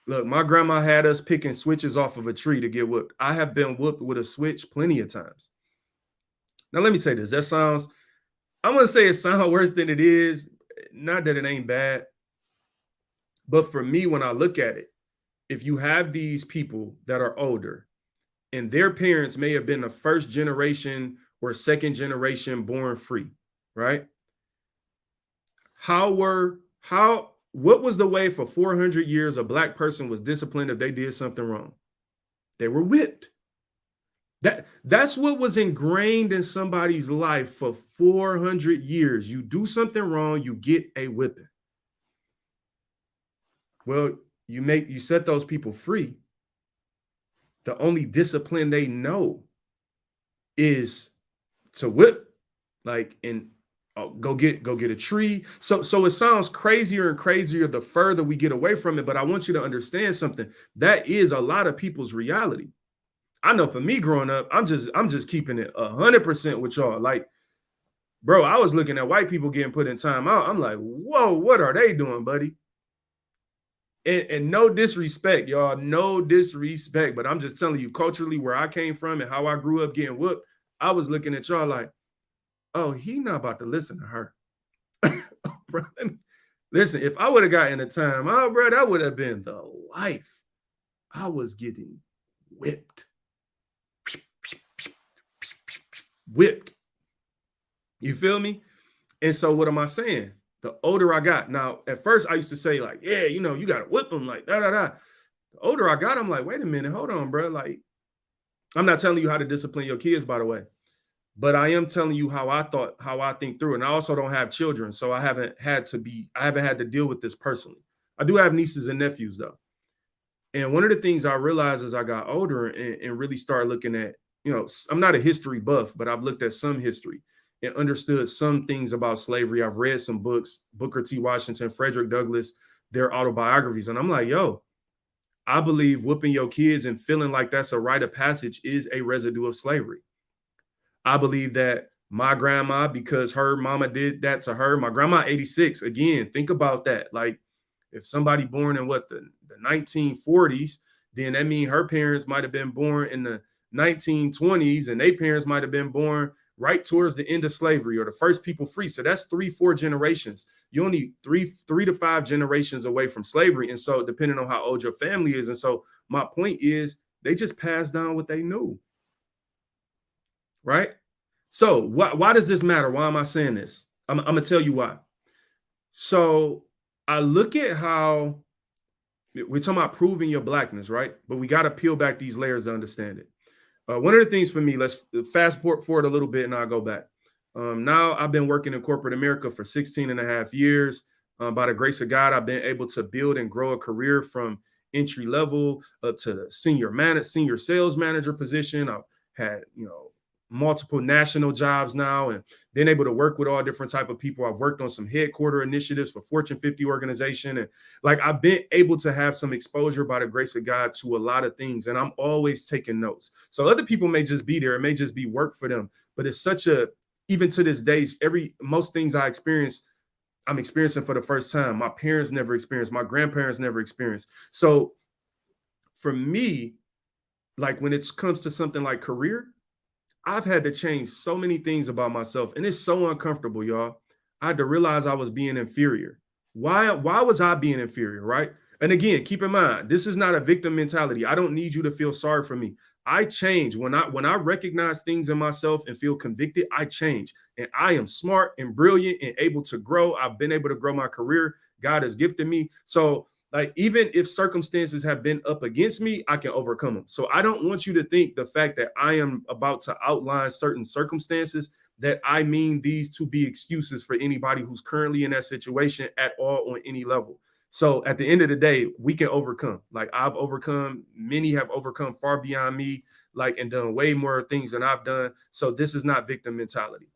Look, my grandma had us picking switches off of a tree to get whooped. I have been whooped with a switch plenty of times. Now, let me say this. I'm going to say it sounds worse than it is. Not that it ain't bad. But for me, when I look at it, if you have these people that are older and their parents may have been the first generation or second generation born free, right? What was the way for 400 years a Black person was disciplined if they did something wrong? They were whipped. That's what was ingrained in somebody's life for 400 years. You do something wrong, you get a whipping. Well, you set those people free. The only discipline they know is to whip, go get a tree. So it sounds crazier and crazier the further we get away from it. But I want you to understand something. That is a lot of people's reality. I know for me growing up, I'm just keeping it 100% with y'all. Like, Bro, I was looking at white people getting put in time out. I'm like, whoa, what are they doing, buddy? And no disrespect, y'all, no disrespect, but I'm just telling you, culturally, where I came from and how I grew up getting whooped, I was looking at y'all like, oh, he not about to listen to her. Bro, listen, if I would have gotten a time, oh, bro, that would have been the life. I was getting whipped. Whipped. You feel me? And so what am I saying? The older I got, now at first I used to say, like, yeah, you know, you gotta whip them, like da da da. The older I got, I'm like, wait a minute, hold on, bro. Like, I'm not telling you how to discipline your kids, by the way, but I am telling you how I think through it. And I also don't have children, so I haven't had to deal with this personally. I do have nieces and nephews though. And one of the things I realized as I got older and really started looking at, you know, I'm not a history buff, but I've looked at some history and understood some things about slavery. I've read some books, Booker T. Washington, Frederick Douglass, their autobiographies. And I'm like, yo, I believe whooping your kids and feeling like that's a rite of passage is a residue of slavery. I believe that my grandma, because her mama did that to her, my grandma 86, again, think about that. Like, if somebody born in the 1940s, then that means her parents might have been born in the 1920s and their parents might have been born right towards the end of slavery or the first people free. So that's 3-4 generations. You only three to 5 generations away from slavery. And so depending on how old your family is. And so my point is they just passed down what they knew. Right? So why does this matter? Why am I saying this? I'm going to tell you why. So I look at how we're talking about proving your blackness, right? But we got to peel back these layers to understand it. One of the things for me, let's fast forward a little bit and I'll go back. Now I've been working in corporate America for 16 and a half years. By the grace of God, I've been able to build and grow a career from entry level up to the senior sales manager position. I've had, you know, multiple national jobs now and been able to work with all different type of people. I've worked on some headquarter initiatives for Fortune 50 organization. And like, I've been able to have some exposure by the grace of God to a lot of things. And I'm always taking notes. So other people may just be there. It may just be work for them, but it's even to this day, most things I'm experiencing for the first time. My parents never experienced, my grandparents never experienced. So for me, like when it comes to something like career, I've had to change so many things about myself, and it's so uncomfortable, y'all. I had to realize I was being inferior. Why was I being inferior, right? And again, keep in mind, this is not a victim mentality. I don't need you to feel sorry for me. I change when I recognize things in myself and feel convicted. I change, and I am smart and brilliant and able to grow. I've been able to grow my career. God has gifted me. So like, even if circumstances have been up against me, I can overcome them. So I don't want you to think the fact that I am about to outline certain circumstances that I mean these to be excuses for anybody who's currently in that situation at all on any level. So at the end of the day, we can overcome. Like, I've overcome, many have overcome far beyond me, like, and done way more things than I've done. So this is not victim mentality.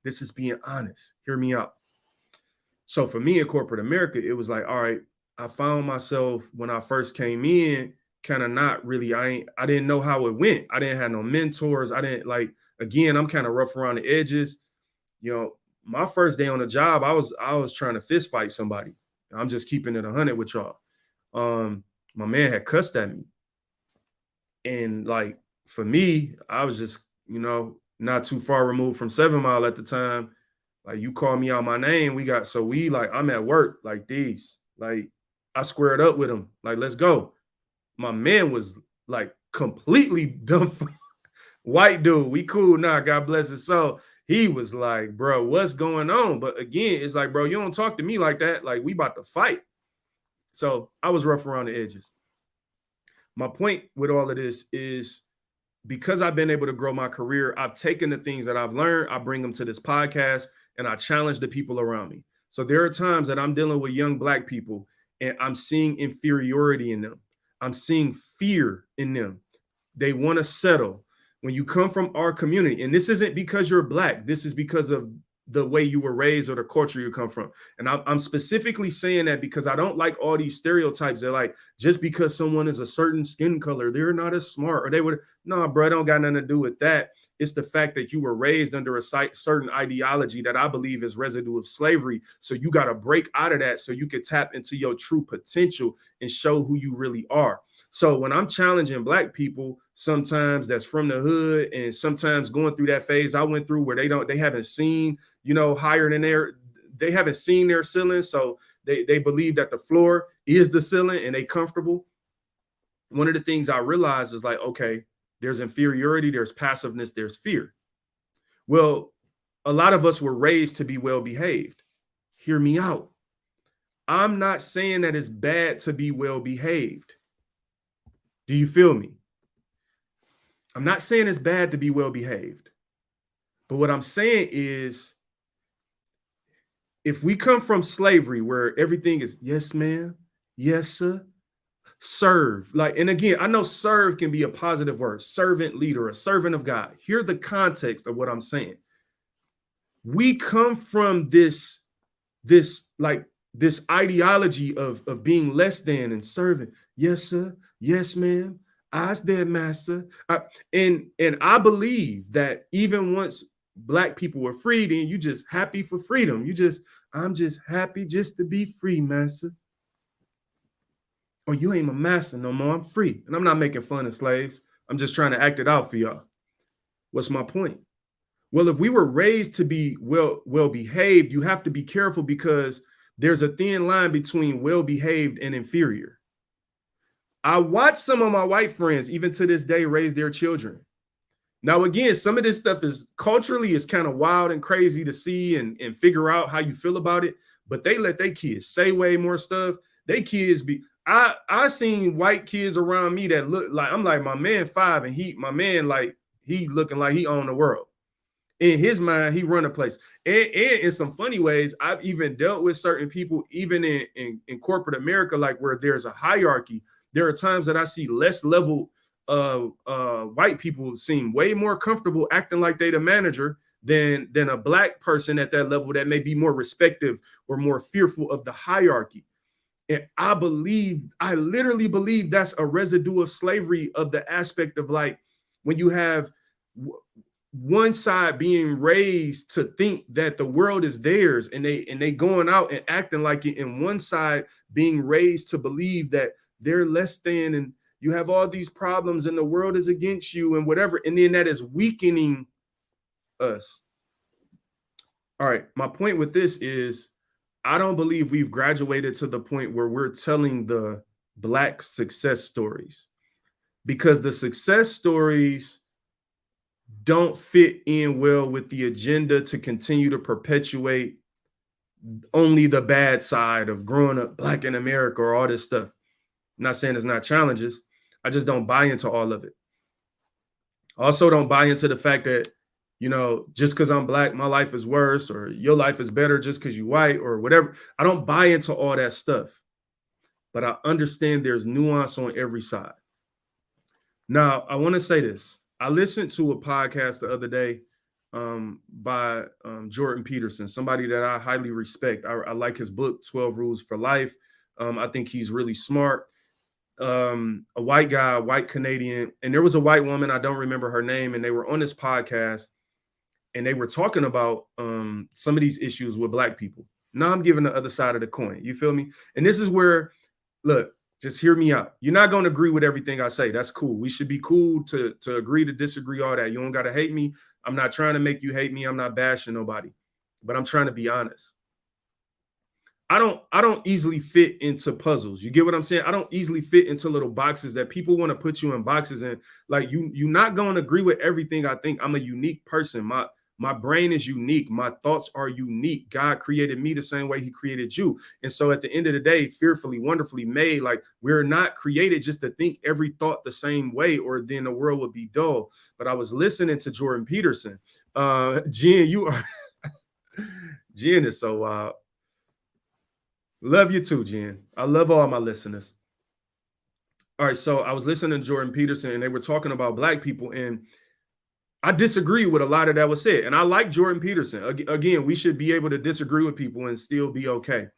This is being honest. Hear me out. So for me in corporate America, it was like, all right, I found myself when I first came in, kind of not really, I didn't know how it went. I didn't have no mentors. I didn't again, I'm kind of rough around the edges. You know, my first day on the job, I was trying to fist fight somebody. I'm just keeping it 100 with y'all. My man had cussed at me. And like, for me, I was just, you know, not too far removed from 7 Mile at the time. Like, you call me out my name, I'm at work like these. Like, I squared up with him. Like, let's go. My man was like completely dumb. White dude, we cool now, God bless his soul. He was like, bro, what's going on? But again, it's like, bro, you don't talk to me like that. Like, we about to fight. So I was rough around the edges. My point with all of this is, because I've been able to grow my career, I've taken the things that I've learned, I bring them to this podcast, and I challenge the people around me. So there are times that I'm dealing with young Black people and I'm seeing inferiority in them. I'm seeing fear in them. They want to settle. When you come from our community, and this isn't because you're Black, this is because of the way you were raised or the culture you come from. And I'm specifically saying that because I don't like all these stereotypes that, like, just because someone is a certain skin color, they're not as smart, or they would, no, bro, it don't got nothing to do with that. It's the fact that you were raised under a certain ideology that I believe is residue of slavery. So you got to break out of that so you can tap into your true potential and show who you really are. So when I'm challenging Black people, sometimes that's from the hood, and sometimes going through that phase I went through where they haven't seen, higher than they haven't seen their ceiling. So they believe that the floor is the ceiling and they comfortable. One of the things I realized is like, okay, there's inferiority, there's passiveness, there's fear. Well, a lot of us were raised to be well behaved. Hear me out. I'm not saying that it's bad to be well behaved. Do you feel me? I'm not saying it's bad to be well behaved. But what I'm saying is, if we come from slavery where everything is yes, ma'am, yes, sir, serve. Like, and again, I know serve can be a positive word, servant leader, a servant of God. Hear the context of what I'm saying. We come from this ideology of being less than and serving. Yes, sir. Yes, ma'am. I's there, master. And I believe that even once Black people were freed, and you just happy for freedom. I'm just happy just to be free, master. Or you ain't my master no more. I'm free. And I'm not making fun of slaves. I'm just trying to act it out for y'all. What's my point? Well, if we were raised to be well behaved, you have to be careful because there's a thin line between well behaved and inferior. I watch some of my white friends, even to this day, raise their children. Now, again, some of this stuff is culturally is kind of wild and crazy to see and figure out how you feel about it. But they let their kids say way more stuff. They kids be. I seen white kids around me that look like, I'm like, my man 5, and he looking like he owned the world. In his mind, he run a place. And in some funny ways, I've even dealt with certain people, even in corporate America, like where there's a hierarchy. There are times that I see less level white people seem way more comfortable acting like they the manager than a Black person at that level that may be more respective or more fearful of the hierarchy. And I literally believe that's a residue of slavery, of the aspect of like when you have one side being raised to think that the world is theirs and they going out and acting like it, and one side being raised to believe that they're less than, and you have all these problems and the world is against you and whatever. And then that is weakening us. All right. My point with this is I don't believe we've graduated to the point where we're telling the Black success stories, because the success stories don't fit in well with the agenda to continue to perpetuate only the bad side of growing up Black in America or all this stuff. I'm not saying there's not challenges. I just don't buy into all of it. I also don't buy into the fact that, just because I'm Black, my life is worse, or your life is better just because you're white or whatever. I don't buy into all that stuff. But I understand there's nuance on every side. Now, I want to say this. I listened to a podcast the other day by Jordan Peterson, somebody that I highly respect. I like his book, 12 Rules for Life. I think he's really smart. A white guy, white Canadian, and there was a white woman, I don't remember her name, and they were on this podcast and they were talking about some of these issues with Black people. Now I'm giving the other side of the coin. You feel me? And this is where, look, just hear me out. You're not going to agree with everything I say. That's cool. We should be cool to agree to disagree, all that. You don't got to hate me. I'm not trying to make you hate me. I'm not bashing nobody, but I'm trying to be honest. I don't easily fit into puzzles. You get what I'm saying? I don't easily fit into little boxes that people want to put you in boxes. And like you're not going to agree with everything I think. I'm a unique person. My brain is unique. My thoughts are unique. God created me the same way he created you. And so at the end of the day, fearfully, wonderfully made, like we're not created just to think every thought the same way, or then the world would be dull. But I was listening to Jordan Peterson. Jen, you are Jen is so wild. Love you too, Jen. I love all my listeners. All right, so I was listening to Jordan Peterson and they were talking about Black people, and I disagree with a lot of that was said. And I like Jordan Peterson. Again, we should be able to disagree with people and still be okay.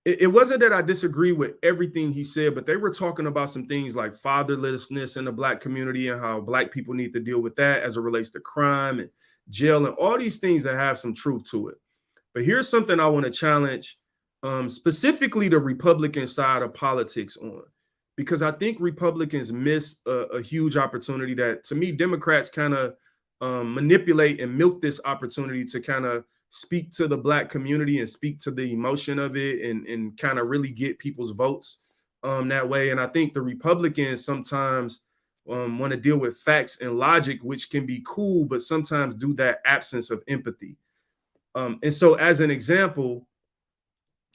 it wasn't that I disagree with everything he said, but they were talking about some things like fatherlessness in the Black community and how Black people need to deal with that as it relates to crime and jail and all these things that have some truth to it. But here's something I want to challenge specifically the Republican side of politics on, because I think Republicans miss a huge opportunity that, to me, Democrats kind of manipulate and milk this opportunity to kind of speak to the Black community and speak to the emotion of it and kind of really get people's votes that way. And I think the Republicans sometimes want to deal with facts and logic, which can be cool, but sometimes do that absence of empathy. And so, as an example,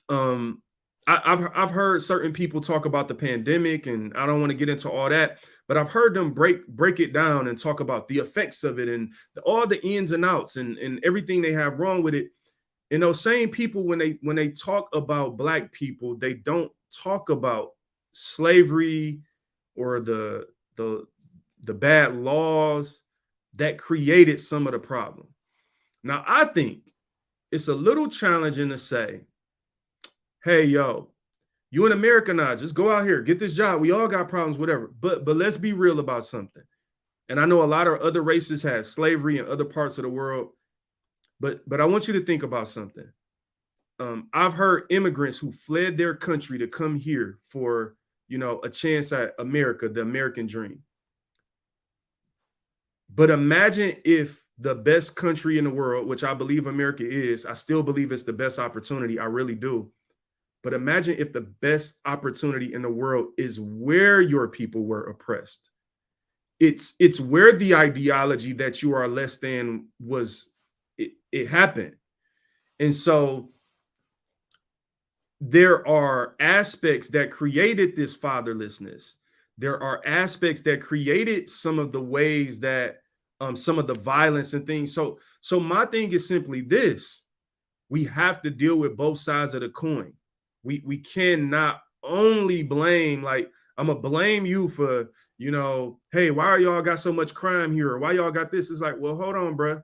I've heard certain people talk about the pandemic, and I don't want to get into all that, but I've heard them break it down and talk about the effects of it and all the ins and outs and everything they have wrong with it. And those same people, when they talk about Black people, they don't talk about slavery or the bad laws that created some of the problem. Now, I think it's a little challenging to say, hey, yo, you in America now, just go out here, get this job. We all got problems, whatever. But let's be real about something. And I know a lot of other races have slavery in other parts of the world. But I want you to think about something. I've heard immigrants who fled their country to come here for, a chance at America, the American dream. But imagine if the best country in the world, which I believe America is, I still believe it's the best opportunity. I really do. But imagine if the best opportunity in the world is where your people were oppressed. It's where the ideology that you are less than it happened. And so there are aspects that created this fatherlessness. There are aspects that created some of the ways that some of the violence and things. So my thing is simply this: we have to deal with both sides of the coin. We cannot only blame, like, I'm gonna blame you for, hey, why are y'all got so much crime here? Or why y'all got this? It's like, well, hold on, bro.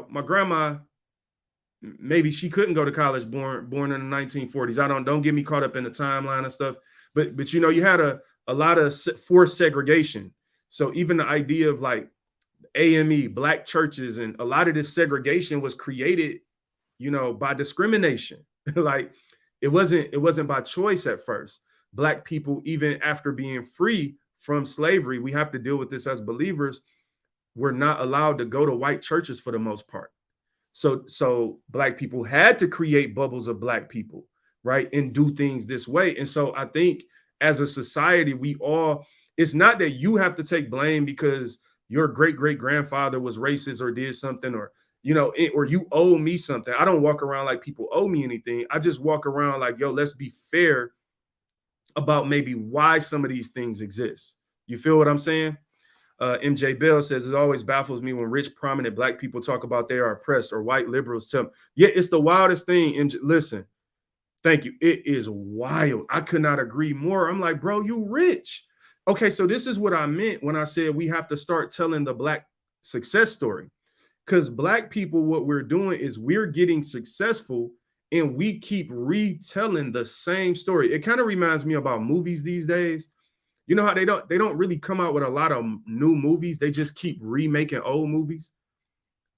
My grandma, maybe she couldn't go to college, born in the 1940s. Don't get me caught up in the timeline and stuff. But you had a lot of forced segregation. So even the idea of like AME, Black churches, and a lot of this segregation was created, by discrimination. Like it wasn't by choice at first. Black people, even after being free from slavery, we have to deal with this as believers. We're not allowed to go to white churches for the most part. So Black people had to create bubbles of Black people, right? And do things this way. And so I think as a society, it's not that you have to take blame because your great-great-grandfather was racist or did something, or you owe me something. I don't walk around like people owe me anything. I just walk around like, yo, let's be fair about maybe why some of these things exist. You feel what I'm saying? MJ Bell says, it always baffles me when rich, prominent Black people talk about they are oppressed, or white liberals tell them. Yeah, it's the wildest thing. And listen, thank you. It is wild. I could not agree more. I'm like, bro, you rich. Okay, so this is what I meant when I said we have to start telling the Black success story. Because Black people, what we're doing is we're getting successful and we keep retelling the same story. It kind of reminds me about movies these days. You know how they don't really come out with a lot of new movies. They just keep remaking old movies.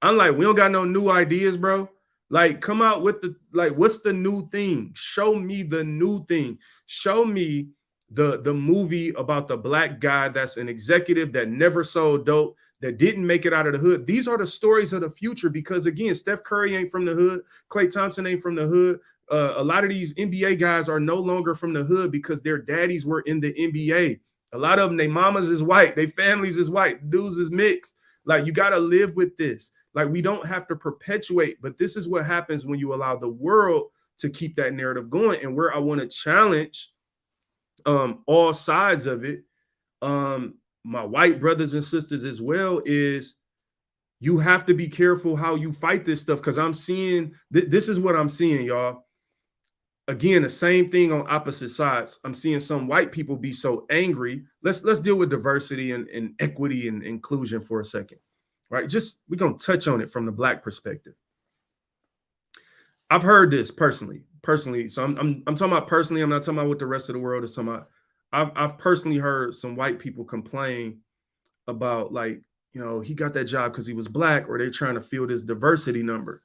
I'm like, we don't got no new ideas, bro. Like, come out with what's the new thing? Show me the new thing. Show me the movie about the Black guy that's an executive that never sold dope, that didn't make it out of the hood. These are the stories of the future, because again, Steph Curry ain't from the hood. Klay Thompson ain't from the hood. A lot of these NBA guys are no longer from the hood because their daddies were in the NBA. A lot of them, their mamas is white, their families is white, dudes is mixed. Like, you got to live with this. Like, we don't have to perpetuate, but this is what happens when you allow the world to keep that narrative going. And where I want to challenge all sides of it, my white brothers and sisters as well, is you have to be careful how you fight this stuff. Because I'm seeing, this is what I'm seeing, y'all. Again, the same thing on opposite sides. I'm seeing some white people be so angry. Let's deal with diversity and equity and inclusion for a second, right? We're going to touch on it from the Black perspective. I've heard this personally. So I'm talking about personally. I'm not talking about what the rest of the world is talking about. I've personally heard some white people complain about, like, he got that job because he was black, or they're trying to fill this diversity number.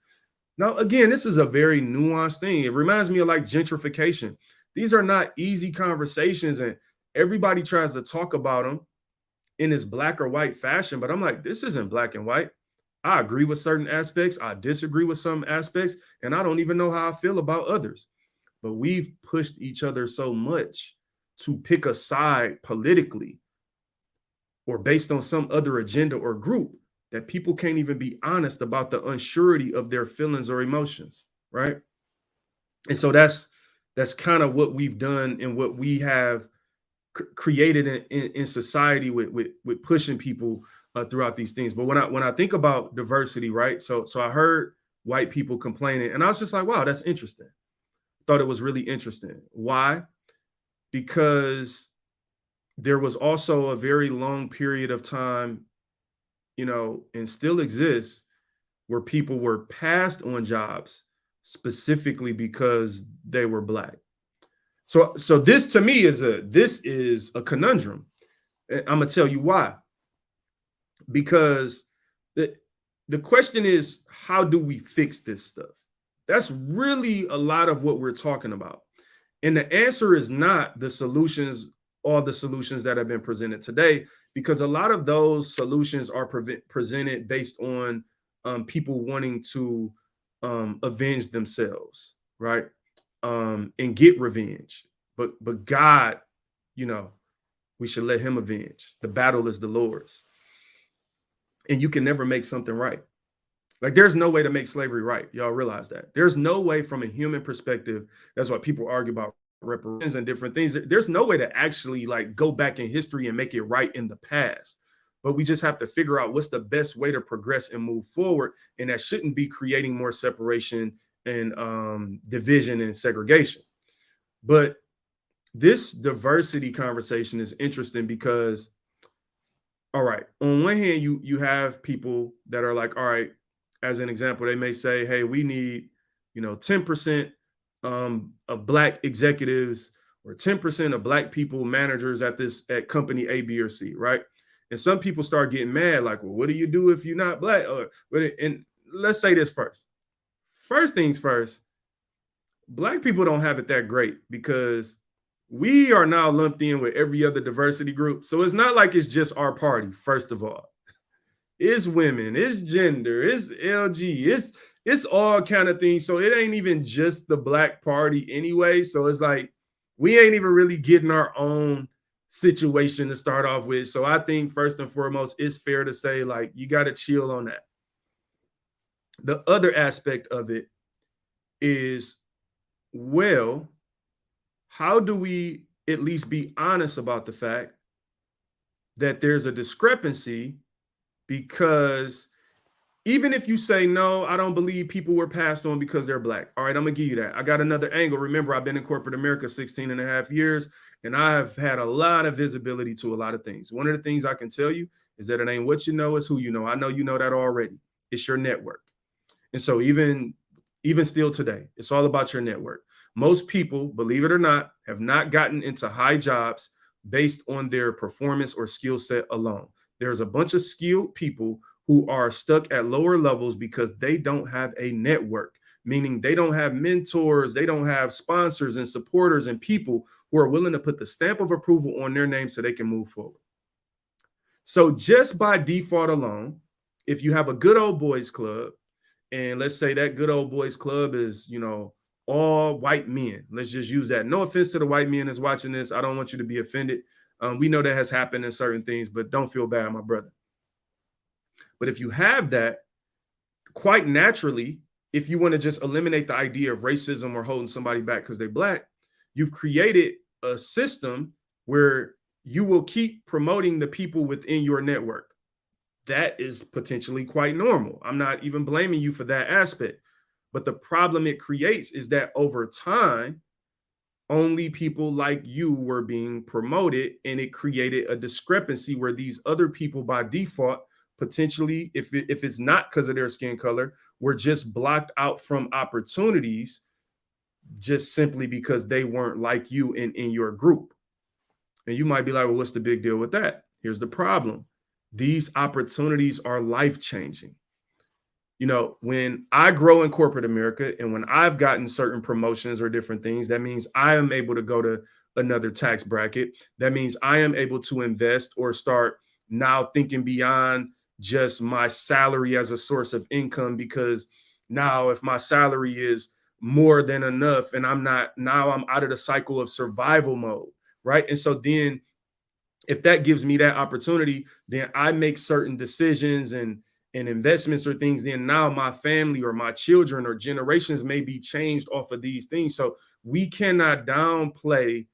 Now, again, this is a very nuanced thing. It reminds me of like gentrification. These are not easy conversations, and everybody tries to talk about them in this black or white fashion. But I'm like, this isn't black and white. I agree with certain aspects, I disagree with some aspects, and I don't even know how I feel about others. But we've pushed each other so much to pick a side politically or based on some other agenda or group that people can't even be honest about the unsurety of their feelings or emotions, right? And so that's kind of what we've done and what we have created in society with pushing people throughout these things. But when I think about diversity, right? So I heard white people complaining, and I was just like, wow, that's interesting. Thought it was really interesting. Why? Because there was also a very long period of time, and still exists, where people were passed on jobs specifically because they were black. So this to me is a conundrum. I'm gonna tell you why. Because the question is, how do we fix this stuff? That's really a lot of what we're talking about. And the answer is not the solutions, all the solutions that have been presented today, because a lot of those solutions are presented based on people wanting to avenge themselves, right? And get revenge. But God, we should let him avenge. The battle is the Lord's. And you can never make something right. Like, there's no way to make slavery right. Y'all realize that. There's no way from a human perspective. That's why people argue about reparations and different things. There's no way to actually like go back in history and make it right in the past. But we just have to figure out what's the best way to progress and move forward. And that shouldn't be creating more separation and division and segregation. But this diversity conversation is interesting because, all right, on one hand, you have people that are like, all right, as an example, they may say, hey, we need, 10% of black executives or 10% of black people managers at company A, B, or C, right? And some people start getting mad, like, well, what do you do if you're not black? And let's say this first. First things first, black people don't have it that great because we are now lumped in with every other diversity group. So it's not like it's just our party, first of all. It's women, it's gender, it's LG, it's all kind of things. So it ain't even just the black party anyway. So it's like we ain't even really getting our own situation to start off with. So I think first and foremost, it's fair to say, like, you got to chill on that. The other aspect of it is, well, how do we at least be honest about the fact that there's a discrepancy? Because even if you say, no, I don't believe people were passed on because they're black. All right, I'm going to give you that. I got another angle. Remember, I've been in corporate America 16 and a half years, and I've had a lot of visibility to a lot of things. One of the things I can tell you is that it ain't what you know, it's who you know. I know you know that already. It's your network. And so even still today, it's all about your network. Most people, believe it or not, have not gotten into high jobs based on their performance or skill set alone. There's a bunch of skilled people who are stuck at lower levels because they don't have a network, meaning they don't have mentors, they don't have sponsors and supporters and people who are willing to put the stamp of approval on their name so they can move forward. So just by default alone, if you have a good old boys club, and let's say that good old boys club is, all white men. Let's just use that. No offense to the white men that's watching this. I don't want you to be offended. We know that has happened in certain things, but don't feel bad, my brother. But if you have that, quite naturally, if you want to just eliminate the idea of racism or holding somebody back because they're black, you've created a system where you will keep promoting the people within your network. That is potentially quite normal. I'm not even blaming you for that aspect. But the problem it creates is that over time, only people like you were being promoted, and it created a discrepancy where these other people by default, potentially, if it's not because of their skin color, were just blocked out from opportunities just simply because they weren't like you in your group. And you might be like, well, what's the big deal with that? Here's the problem. These opportunities are life changing. You know, when I grow in corporate America and when I've gotten certain promotions or different things, that means I am able to go to another tax bracket. That means I am able to invest or start now thinking beyond just my salary as a source of income, because now if my salary is more than enough and I'm out of the cycle of survival mode, right? And so then if that gives me that opportunity, then I make certain decisions and investments or things, then now my family or my children or generations may be changed off of these things. So we cannot downplay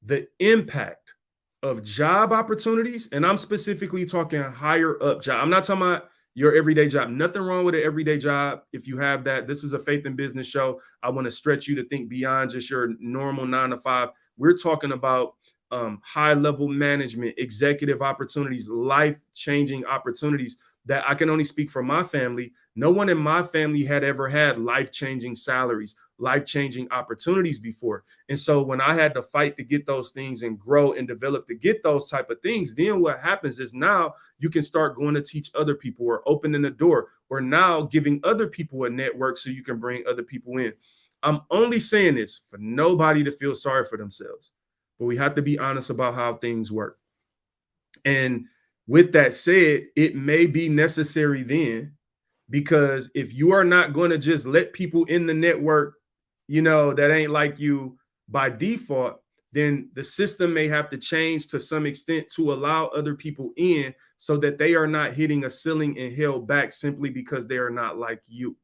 the impact of job opportunities. And I'm specifically talking higher up job. I'm not talking about your everyday job. Nothing wrong with an everyday job. If you have that, this is a faith and business show. I want to stretch you to think beyond just your normal 9 to 5. We're talking about high level management, executive opportunities, life changing opportunities that I can only speak for my family. No one in my family had ever had life changing salaries, life changing opportunities before. And so when I had to fight to get those things and grow and develop to get those type of things, then what happens is now you can start going to teach other people or opening the door or now giving other people a network so you can bring other people in. I'm only saying this for nobody to feel sorry for themselves, but we have to be honest about how things work. And with that said, it may be necessary then, because if you are not going to just let people in the network, you know, that ain't like you by default, then the system may have to change to some extent to allow other people in so that they are not hitting a ceiling and held back simply because they are not like you.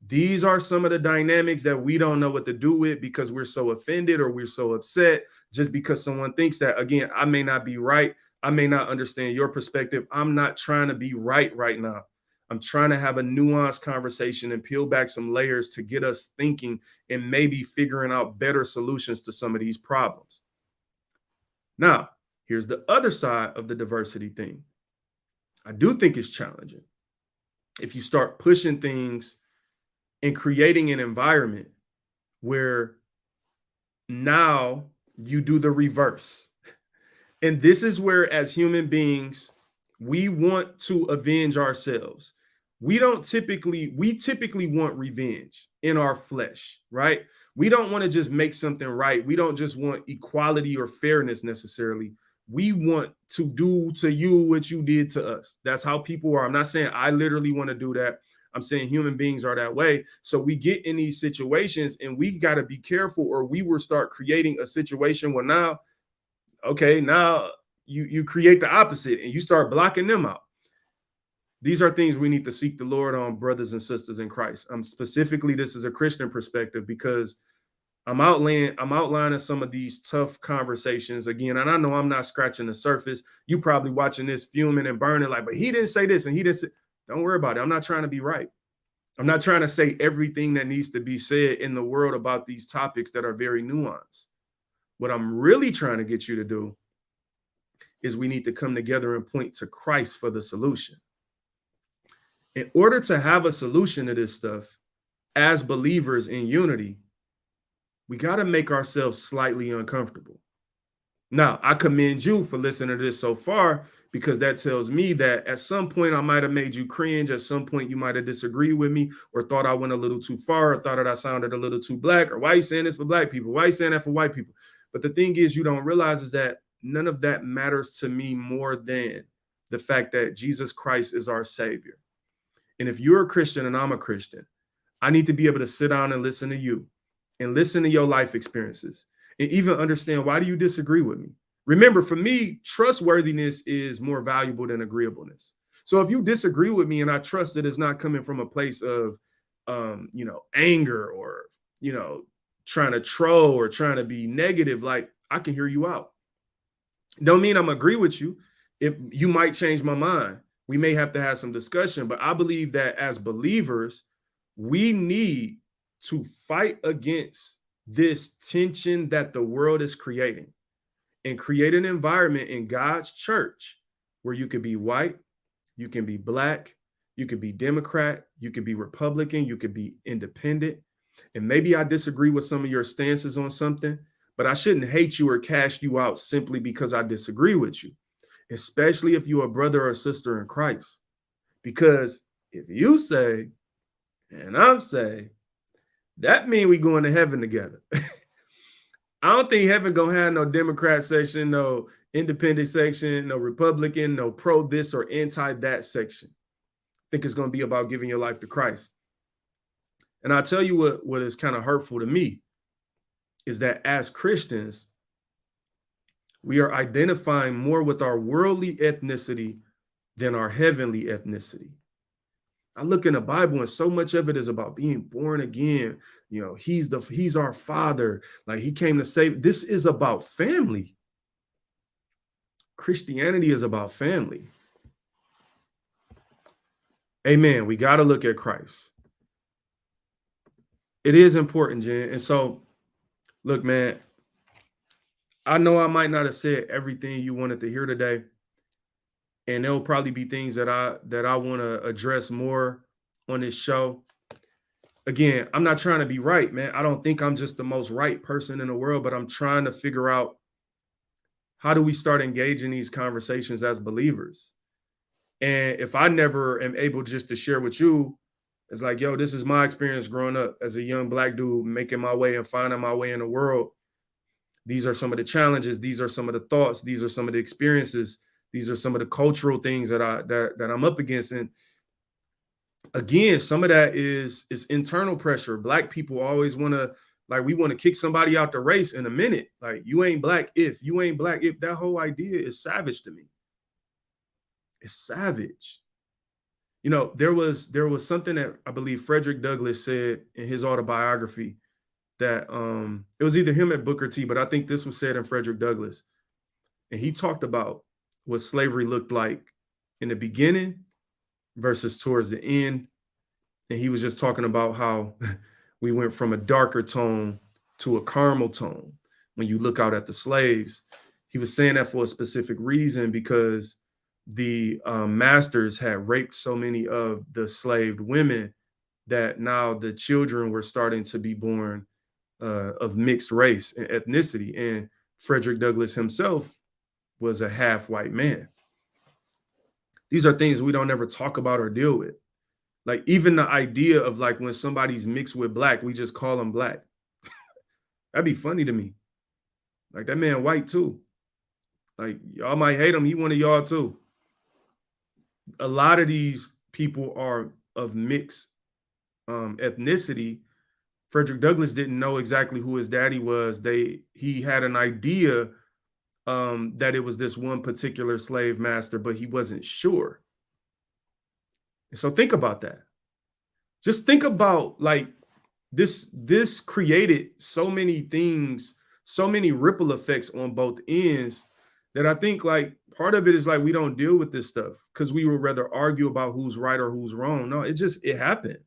These are some of the dynamics that we don't know what to do with because we're so offended or we're so upset just because someone thinks that. Again, I may not be right. I may not understand your perspective. I'm not trying to be right now. I'm trying to have a nuanced conversation and peel back some layers to get us thinking and maybe figuring out better solutions to some of these problems. Now, here's the other side of the diversity thing. I do think it's challenging if you start pushing things and creating an environment where now you do the reverse. And this is where, as human beings, we want to avenge ourselves. We typically want revenge in our flesh, right? We don't want to just make something right. We don't just want equality or fairness necessarily. We want to do to you what you did to us. That's how people are. I'm not saying I literally want to do that. I'm saying human beings are that way. So we get in these situations and we got to be careful, or we will start creating a situation where now, okay, now you create the opposite and you start blocking them out. These are things we need to seek the Lord on, brothers and sisters in Christ. Specifically, this is a Christian perspective because I'm outlining some of these tough conversations again. And I know I'm not scratching the surface. You probably watching this fuming and burning like, but he didn't say this and he didn't say. Don't worry about it. I'm not trying to be right. I'm not trying to say everything that needs to be said in the world about these topics that are very nuanced. What I'm really trying to get you to do is we need to come together and point to Christ for the solution. In order to have a solution to this stuff, as believers in unity, we got to make ourselves slightly uncomfortable. Now, I commend you for listening to this so far, because that tells me that at some point I might have made you cringe. At some point you might have disagreed with me or thought I went a little too far or thought that I sounded a little too black, or why are you saying this for black people? Why are you saying that for white people? But the thing is, you don't realize is that none of that matters to me more than the fact that Jesus Christ is our Savior. And if you're a Christian and I'm a Christian, I need to be able to sit down and listen to you and listen to your life experiences and even understand, why do you disagree with me? Remember, for me, trustworthiness is more valuable than agreeableness. So if you disagree with me and I trust that it's not coming from a place of, anger or, trying to troll or trying to be negative, like, I can hear you out. Don't mean I'm agree with you. If you might change my mind, we may have to have some discussion, but I believe that as believers, we need to fight against this tension that the world is creating and create an environment in God's church where you can be white, you can be black, You could be Democrat, you could be Republican, you could be independent. And maybe I disagree with some of your stances on something, but I shouldn't hate you or cast you out simply because I disagree with you, especially if you're a brother or sister in Christ. Because if you say, and I'm saying, that means we going to heaven together. I don't think heaven gonna have no Democrat section, no independent section, no Republican, no pro this or anti that section. I think it's gonna be about giving your life to Christ. And I'll tell you what is kind of hurtful to me is that as Christians, we are identifying more with our worldly ethnicity than our heavenly ethnicity. I look in the Bible and so much of it is about being born again. You know, he's our father. Like he came to save. This is about family. Christianity is about family. Amen. We got to look at Christ. It is important, Jen. And so, look, man, I know I might not have said everything you wanted to hear today. And there'll probably be things that I want to address more on this show. Again, I'm not trying to be right, man. I don't think I'm just the most right person in the world, but I'm trying to figure out how do we start engaging these conversations as believers. And if I never am able just to share with you, it's like, yo, this is my experience growing up as a young Black dude, making my way and finding my way in the world. These are some of the challenges. These are some of the thoughts. These are some of the experiences. These are some of the cultural things that I'm up against. And again, some of that is internal pressure. Black people always want to, like, we want to kick somebody out the race in a minute. Like, you ain't black if. That whole idea is savage to me. It's savage. You know, there was something that I believe Frederick Douglass said in his autobiography that it was either him or Booker T, but I think this was said in Frederick Douglass. And he talked about what slavery looked like in the beginning versus towards the end. And he was just talking about how we went from a darker tone to a caramel tone when you look out at the slaves. He was saying that for a specific reason because the masters had raped so many of the slaved women that now the children were starting to be born of mixed race and ethnicity. And Frederick Douglass himself was a half white man. These are things we don't ever talk about or deal with. Like even the idea of like when somebody's mixed with black, we just call them black. That'd be funny to me. Like that man white too. Like y'all might hate him. He one of y'all too. A lot of these people are of mixed ethnicity. Frederick Douglass didn't know exactly who his daddy was. He had an idea that it was this one particular slave master, but he wasn't sure. And so think about that. Just think about like this created so many things, so many ripple effects on both ends that I think like part of it is like we don't deal with this stuff because we would rather argue about who's right or who's wrong. No, it happened.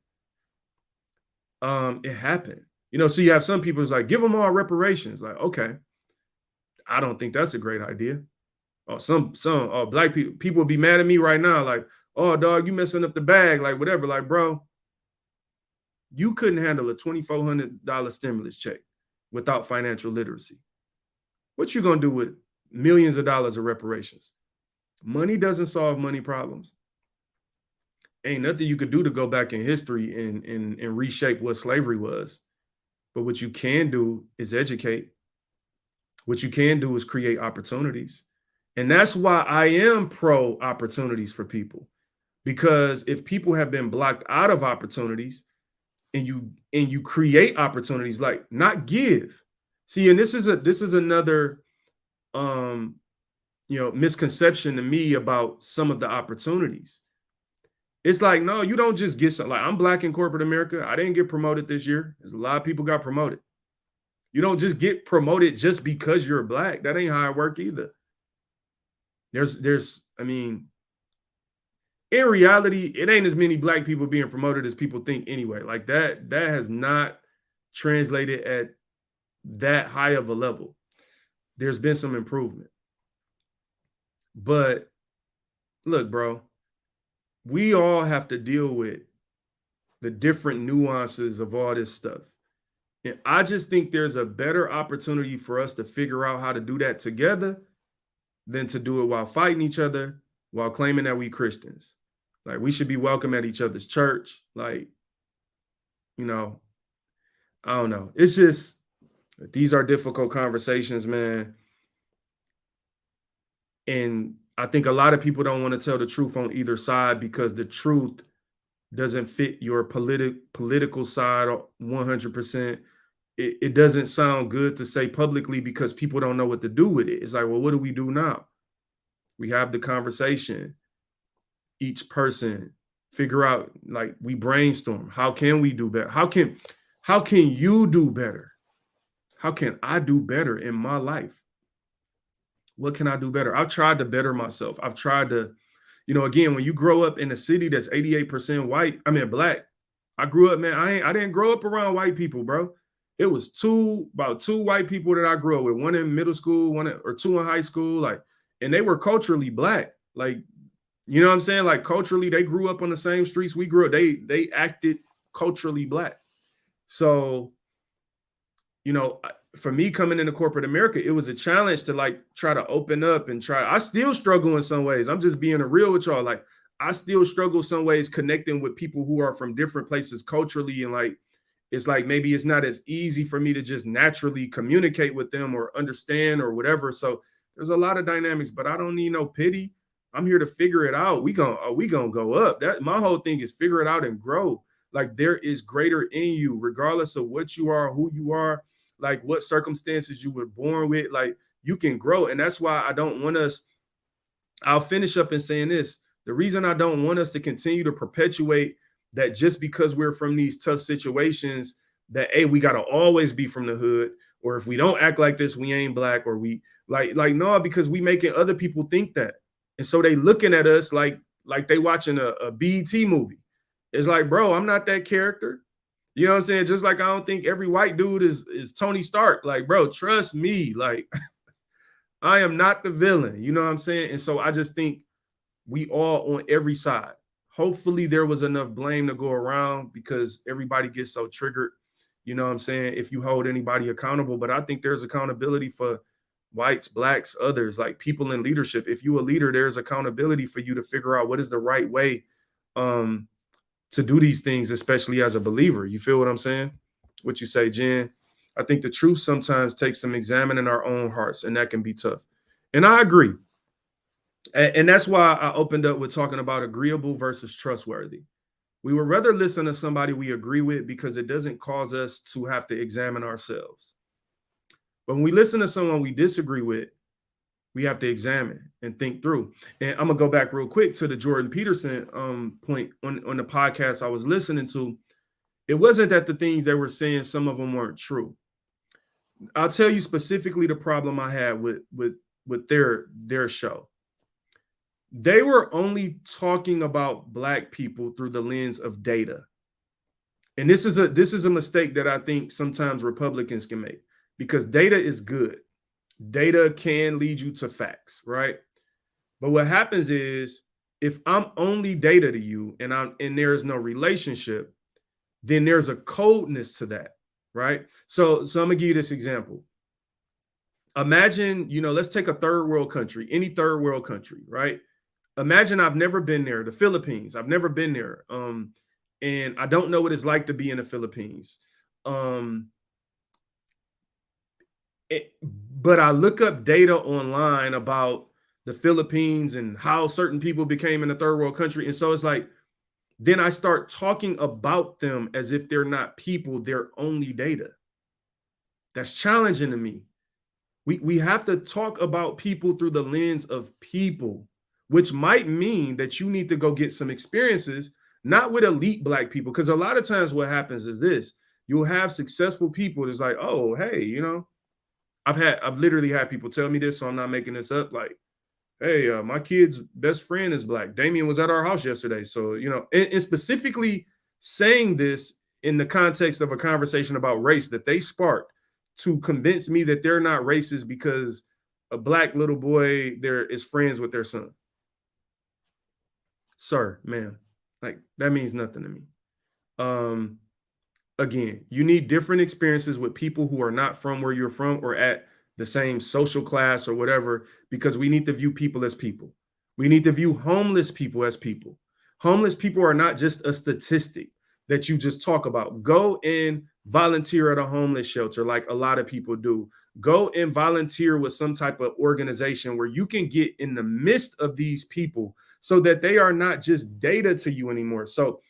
It happened. You know, so you have some people who's like, give them all reparations. Like, okay. I don't think that's a great idea. Or some black people would be mad at me right now, like, oh dog, you messing up the bag, like whatever. Like, bro, you couldn't handle a $2,400 stimulus check without financial literacy. What you gonna do with millions of dollars of reparations? Money doesn't solve money problems. Ain't nothing you could do to go back in history and reshape what slavery was. But what you can do is educate. What you can do is create opportunities. And that's why I am pro opportunities for people. Because if people have been blocked out of opportunities and you create opportunities, like not give. See, and this is another misconception to me about some of the opportunities. It's like, no, you don't just get something. Like I'm black in corporate America. I didn't get promoted this year. There's a lot of people got promoted. You don't just get promoted just because you're black. That ain't how it works either. I mean, in reality, it ain't as many black people being promoted as people think anyway. Like that has not translated at that high of a level. There's been some improvement. But look, bro, we all have to deal with the different nuances of all this stuff. And I just think there's a better opportunity for us to figure out how to do that together than to do it while fighting each other, while claiming that we Christians. Like, we should be welcome at each other's church. Like, you know, I don't know. It's just, these are difficult conversations, man. And I think a lot of people don't want to tell the truth on either side because the truth doesn't fit your political side 100%. It doesn't sound good to say publicly because people don't know what to do with it. It's like, well, what do we do now? We have the conversation. Each person figure out, like, we brainstorm. How can we do better? How can you do better? How can I do better in my life? What can I do better? I've tried to better myself. I've tried to, again, when you grow up in a city that's 88% white, black. I grew up, man. I didn't grow up around white people, bro. It was about two white people that I grew up with, one in middle school, or two in high school, like, and they were culturally black. Like, you know what I'm saying? Like, culturally, they grew up on the same streets we grew up. They acted culturally black. So, for me coming into corporate America, it was a challenge to, like, try to open up and try. I still struggle in some ways. I'm just being real with y'all. Like, I still struggle some ways connecting with people who are from different places culturally. And, like, it's like, maybe it's not as easy for me to just naturally communicate with them or understand or whatever. So there's a lot of dynamics, but I don't need no pity. I'm here to figure it out. We gonna go up. That my whole thing is figure it out and grow. Like, there is greater in you, regardless of what you are, who you are, like what circumstances you were born with. Like, you can grow. And that's why I don't want us. I'll finish up in saying this. The reason I don't want us to continue to perpetuate that just because we're from these tough situations, that, hey, we got to always be from the hood, or if we don't act like this, we ain't black, or we like no, because we making other people think that. And so they looking at us like they watching a BET movie. It's like, bro, I'm not that character. You know what I'm saying? Just like I don't think every white dude is Tony Stark. Like, bro, trust me. Like, I am not the villain. You know what I'm saying? And so I just think we all on every side. Hopefully there was enough blame to go around because everybody gets so triggered. You know what I'm saying? If you hold anybody accountable, but I think there's accountability for whites, blacks, others, like people in leadership. If you a leader, there's accountability for you to figure out what is the right way to do these things, especially as a believer. You feel what I'm saying? What you say, Jen? I think the truth sometimes takes some examining our own hearts, and that can be tough. And I agree. And that's why I opened up with talking about agreeable versus trustworthy. We would rather listen to somebody we agree with because it doesn't cause us to have to examine ourselves. But when we listen to someone we disagree with, we have to examine and think through. And I'm gonna go back real quick to the Jordan Peterson point on the podcast I was listening to. It wasn't that the things they were saying, some of them weren't true. I'll tell you specifically the problem I had with their show. They were only talking about black people through the lens of data. And this is a mistake that I think sometimes Republicans can make, because data is good. Data can lead you to facts, right? But what happens is, if I'm only data to you and there is no relationship, then there's a coldness to that, right? So I'm gonna give you this example. Imagine, let's take a third world country, any third world country, right? Imagine I've never been there, the Philippines. I've never been there. And I don't know what it's like to be in the Philippines. But I look up data online about the Philippines and how certain people became in a third world country. And so it's like, then I start talking about them as if they're not people, they're only data. That's challenging to me. We have to talk about people through the lens of people, which might mean that you need to go get some experiences, not with elite black people. Because a lot of times what happens is this: you'll have successful people that's like, oh, hey, I've literally had people tell me this, so I'm not making this up. Like, hey, my kid's best friend is black. Damien was at our house yesterday. So, and specifically saying this in the context of a conversation about race that they sparked to convince me that they're not racist because a black little boy there is friends with their son. sir, ma'am. Like that means nothing to me. Um, Again, you need different experiences with people who are not from where you're from or at the same social class or whatever, because we need to view people as people. We need to view homeless people as people. Homeless people are not just a statistic that you just talk about. Go and volunteer at a homeless shelter like a lot of people do. Go and volunteer with some type of organization where you can get in the midst of these people so that they are not just data to you anymore. So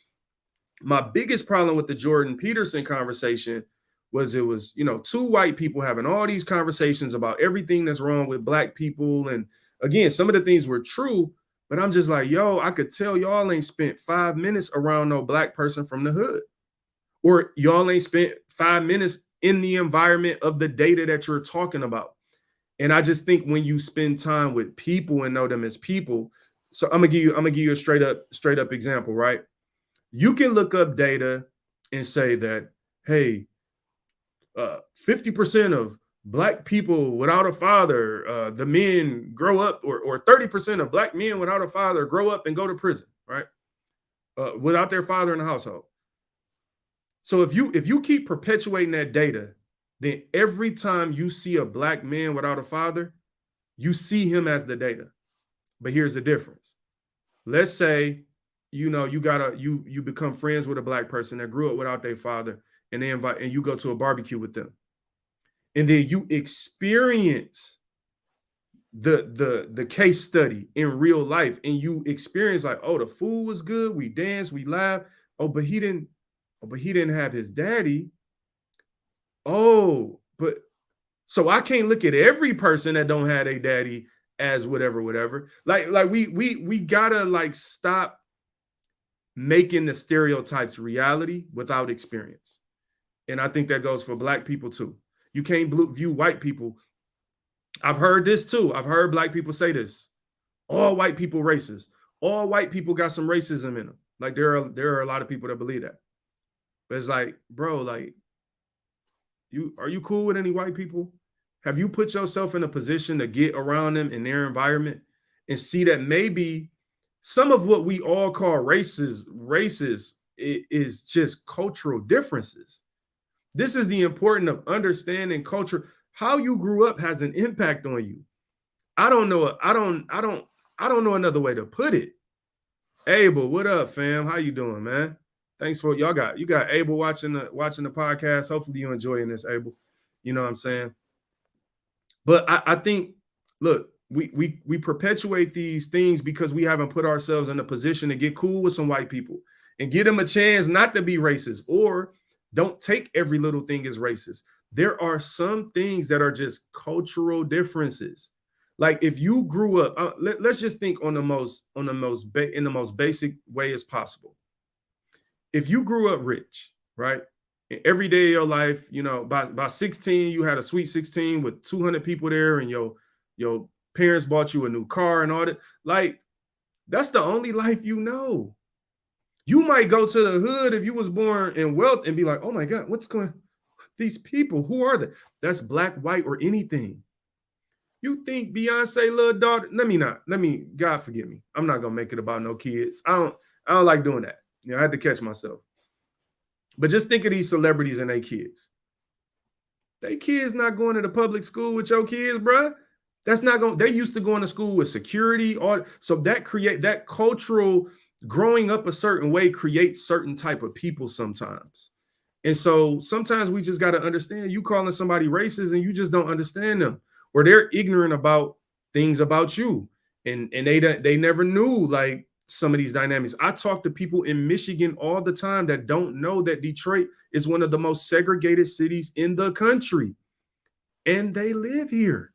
my biggest problem with the Jordan Peterson conversation was it was, two white people having all these conversations about everything that's wrong with black people. And again, some of the things were true, but I'm just like, yo, I could tell y'all ain't spent 5 minutes around no black person from the hood, or y'all ain't spent 5 minutes in the environment of the data that you're talking about. And I just think when you spend time with people and know them as people, so I'm gonna give you a straight up example, right? You can look up data and say that, hey, 50% of black people without a father, the men grow up, or 30% of black men without a father grow up and go to prison, right? Without their father in the household. So if you keep perpetuating that data, then every time you see a black man without a father, you see him as the data. But here's the difference. Let's say you become friends with a black person that grew up without their father, and they invite, and you go to a barbecue with them, and then you experience the case study in real life, and you experience like, oh, the food was good, we danced, we laughed. Oh, but he didn't have his daddy. Oh, but so I can't look at every person that don't have a daddy as whatever. Like we gotta like stop making the stereotypes reality without experience. And I think that goes for black people too. You can't view white people. I've heard this too. I've heard black people say this. All white people racist. All white people got some racism in them. Like there are a lot of people that believe that. But it's like, bro, like are you cool with any white people? Have you put yourself in a position to get around them in their environment and see that maybe some of what we all call races is just cultural differences. This is the importance of understanding culture. How you grew up has an impact on you. I don't know another way to put it. Abel, what up, fam? How you doing, man? Thanks for you got Abel watching the podcast. Hopefully you enjoying this, Abel. You know what I'm saying? But I think, look, we perpetuate these things because we haven't put ourselves in a position to get cool with some white people and give them a chance not to be racist, or don't take every little thing as racist. There are some things that are just cultural differences. Like if you grew up, let's just think in the most basic way as possible. If you grew up rich, right? And every day of your life, by 16, you had a sweet 16 with 200 people there, and your parents bought you a new car and all that. Like, that's the only life you know. You might go to the hood if you was born in wealth and be like, oh my God, what's going on? These people, who are they? That's black, white, or anything. You think Beyonce little daughter? God forgive me. I'm not gonna make it about no kids. I don't like doing that. I had to catch myself. But just think of these celebrities and their kids. They kids not going to the public school with your kids, bruh. That's not going. They used to going to school with security, so that cultural growing up a certain way creates certain type of people sometimes. And so sometimes we just got to understand, you calling somebody racist and you just don't understand them, or they're ignorant about things about you, and they never knew like some of these dynamics. I talk to people in Michigan all the time that don't know that Detroit is one of the most segregated cities in the country, and they live here.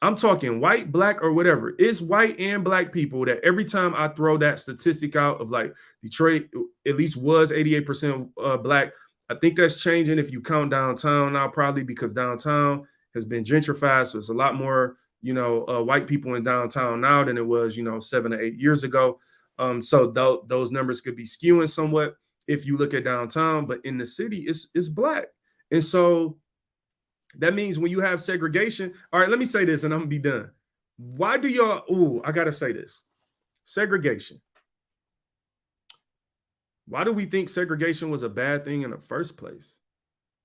I'm talking white, black, or whatever. It's white and black people that every time I throw that statistic out of like Detroit at least was 88% black. I think that's changing if you count downtown now, probably because downtown has been gentrified. So it's a lot more, white people in downtown now than it was, 7 or 8 years ago. So those numbers could be skewing somewhat if you look at downtown, but in the city, it's black. And so that means when you have segregation, all right, let me say this and I'm gonna be done. Why do y'all, I gotta say this. Segregation. Why do we think segregation was a bad thing in the first place?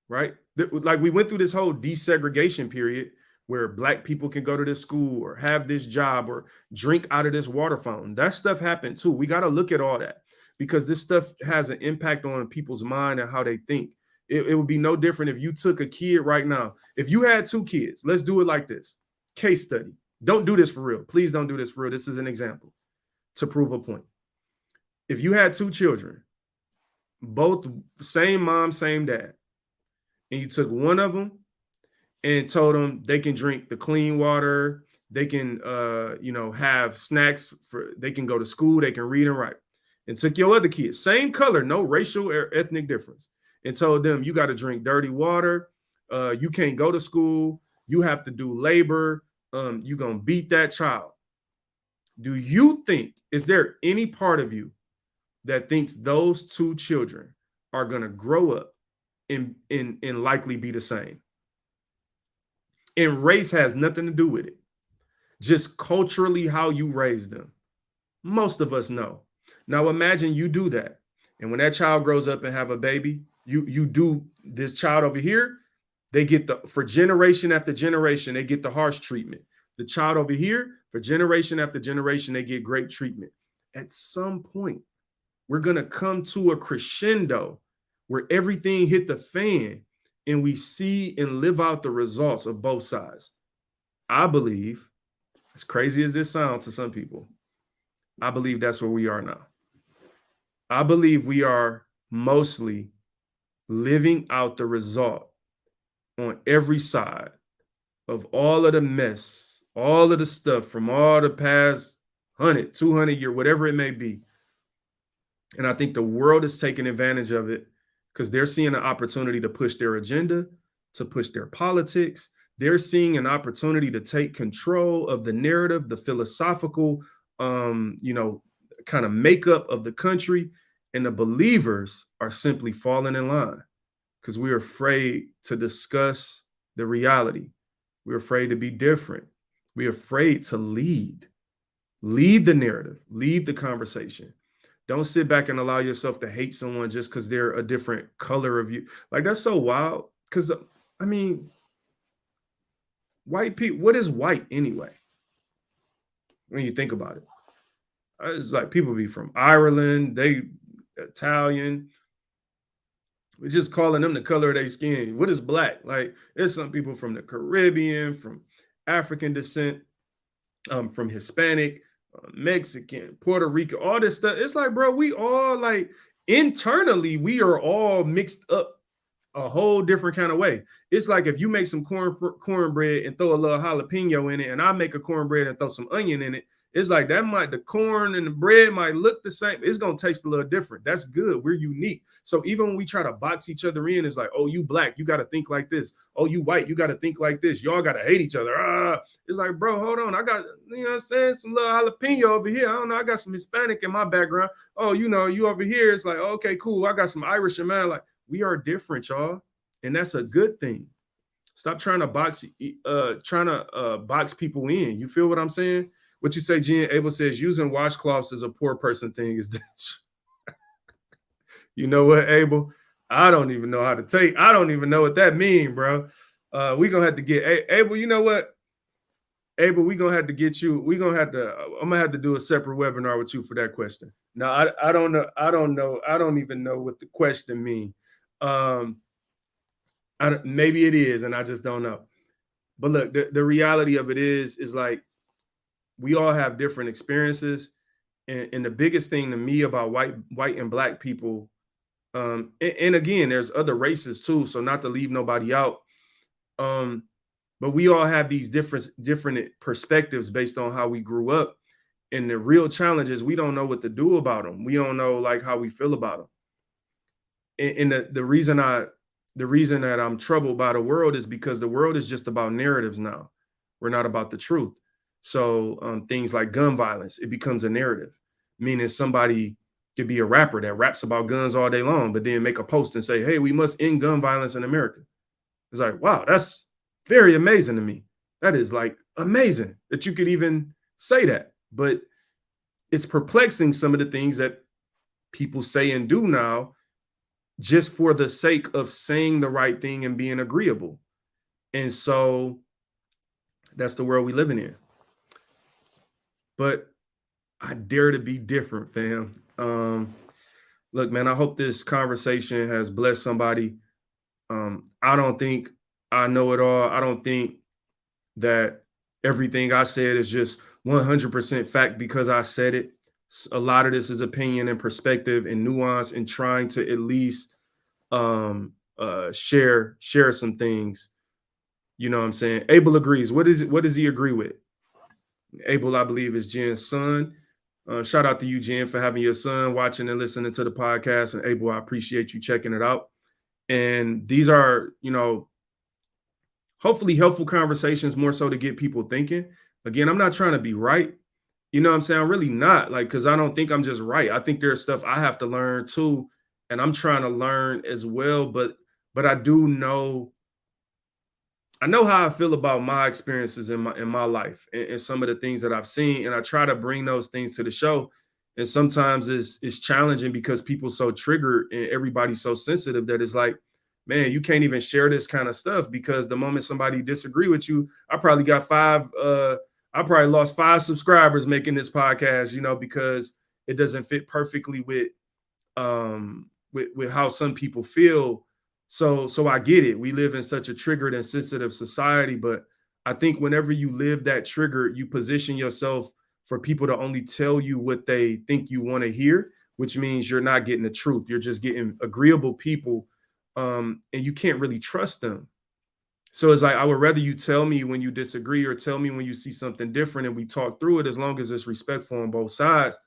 Right? Like we went through this whole desegregation period where black people can go to this school or have this job or drink out of this water fountain. That stuff happened too. We got to look at all that because this stuff has an impact on people's mind and how they think. It would be no different if you took a kid right now. If you had two kids, let's do it like this. Case study. Don't do this for real. Please don't do this for real. This is an example to prove a point. If you had two children, both same mom, same dad, and you took one of them and told them they can drink the clean water, they can have snacks, they can go to school, they can read and write, and took your other kids, same color, no racial or ethnic difference, and told them you got to drink dirty water, you can't go to school, you have to do labor, you're gonna beat that child. Do you think, is there any part of you that thinks those two children are gonna grow up and likely be the same? And race has nothing to do with it. Just culturally how you raise them. Most of us know. Now imagine you do that. And when that child grows up and have a baby, you do this child over here, they get for generation after generation, they get the harsh treatment. The child over here, for generation after generation, they get great treatment. At some point, we're going to come to a crescendo where everything hit the fan and we see and live out the results of both sides. I believe, as crazy as this sounds to some people, I believe that's where we are now. I believe we are mostly living out the result on every side of all of the mess, all of the stuff from all the past 100, 200 years, whatever it may be. And I think the world is taking advantage of it because they're seeing an opportunity to push their agenda, to push their politics. They're seeing an opportunity to take control of the narrative, the philosophical, kind of makeup of the country. And the believers are simply falling in line because we're afraid to discuss the reality. We're afraid to be different. We're afraid to lead the narrative, lead the conversation. Don't sit back and allow yourself to hate someone just because they're a different color of you. Like, that's so wild. Because, I mean, white people, what is white anyway? When you think about it, it's like people be from Ireland, they Italian. We're just calling them the color of their skin. What is black? Like, there's some people from the Caribbean, from African descent, from Hispanic, Mexican, Puerto Rico, all this stuff. It's like, bro, we all like internally, we are all mixed up a whole different kind of way. It's like if you make some cornbread and throw a little jalapeno in it, and I make a cornbread and throw some onion in it, it's like the corn and the bread might look the same. It's going to taste a little different. That's good. We're unique. So even when we try to box each other in, it's like, oh, you black, you got to think like this. Oh, you white, you got to think like this. Y'all got to hate each other. It's like, bro, hold on. I got, you know what I'm saying? Some little jalapeno over here. I don't know. I got some Hispanic in my background. Oh, you over here. It's like, okay, cool. I got some Irish in mine. Like, we are different, y'all. And that's a good thing. Stop trying to box people in. You feel what I'm saying? What you say, Jen? Abel says using washcloths is a poor person thing. Is that? You know what, Abel? I don't even know how to take. I don't even know what that means, bro. We're gonna have to get Abel. You know what, Abel? We're gonna have to get you. I'm gonna have to do a separate webinar with you for that question. Now, I don't know. I don't even know what the question means. Maybe it is, and I just don't know. But look, the reality of it is like, we all have different experiences. And the biggest thing to me about white and black people, and again, there's other races too, so not to leave nobody out. But we all have these different perspectives based on how we grew up. And the real challenge is we don't know what to do about them. We don't know like how we feel about them. And the reason that I'm troubled by the world is because the world is just about narratives now. We're not about the truth. So things like gun violence, it becomes a narrative, meaning somebody could be a rapper that raps about guns all day long, but then make a post and say, hey, we must end gun violence in America. It's like, wow, that's very amazing to me. That is like amazing that you could even say that. But it's perplexing some of the things that people say and do now just for the sake of saying the right thing and being agreeable. And so that's the world we living in. But I dare to be different, fam. Look, man, I hope this conversation has blessed somebody. I don't think I know it all. I don't think that everything I said is just 100% fact because I said it. A lot of this is opinion and perspective and nuance and trying to at least share some things. You know what I'm saying? Abel agrees. What is it? What does he agree with? Abel, I believe, is Jen's son. Shout out to you, Jen, for having your son watching and listening to the podcast. And Abel, I appreciate you checking it out. And these are, hopefully helpful conversations, more so to get people thinking. Again, I'm not trying to be right. You know what I'm saying? I'm really not, like, because I don't think I'm just right. I think there's stuff I have to learn too. And I'm trying to learn as well. But I do know, I know how I feel about my experiences in my life and some of the things that I've seen. And I try to bring those things to the show. And sometimes it's challenging because people so triggered and everybody's so sensitive that it's like, man, you can't even share this kind of stuff because the moment somebody disagree with you, I probably lost 5 subscribers making this podcast, because it doesn't fit perfectly with how some people feel. So I get it. We live in such a triggered and sensitive society, but I think whenever you live that trigger, you position yourself for people to only tell you what they think you want to hear, which means you're not getting the truth. You're just getting agreeable people, and you can't really trust them. So it's like, I would rather you tell me when you disagree or tell me when you see something different and we talk through it, as long as it's respectful on both sides.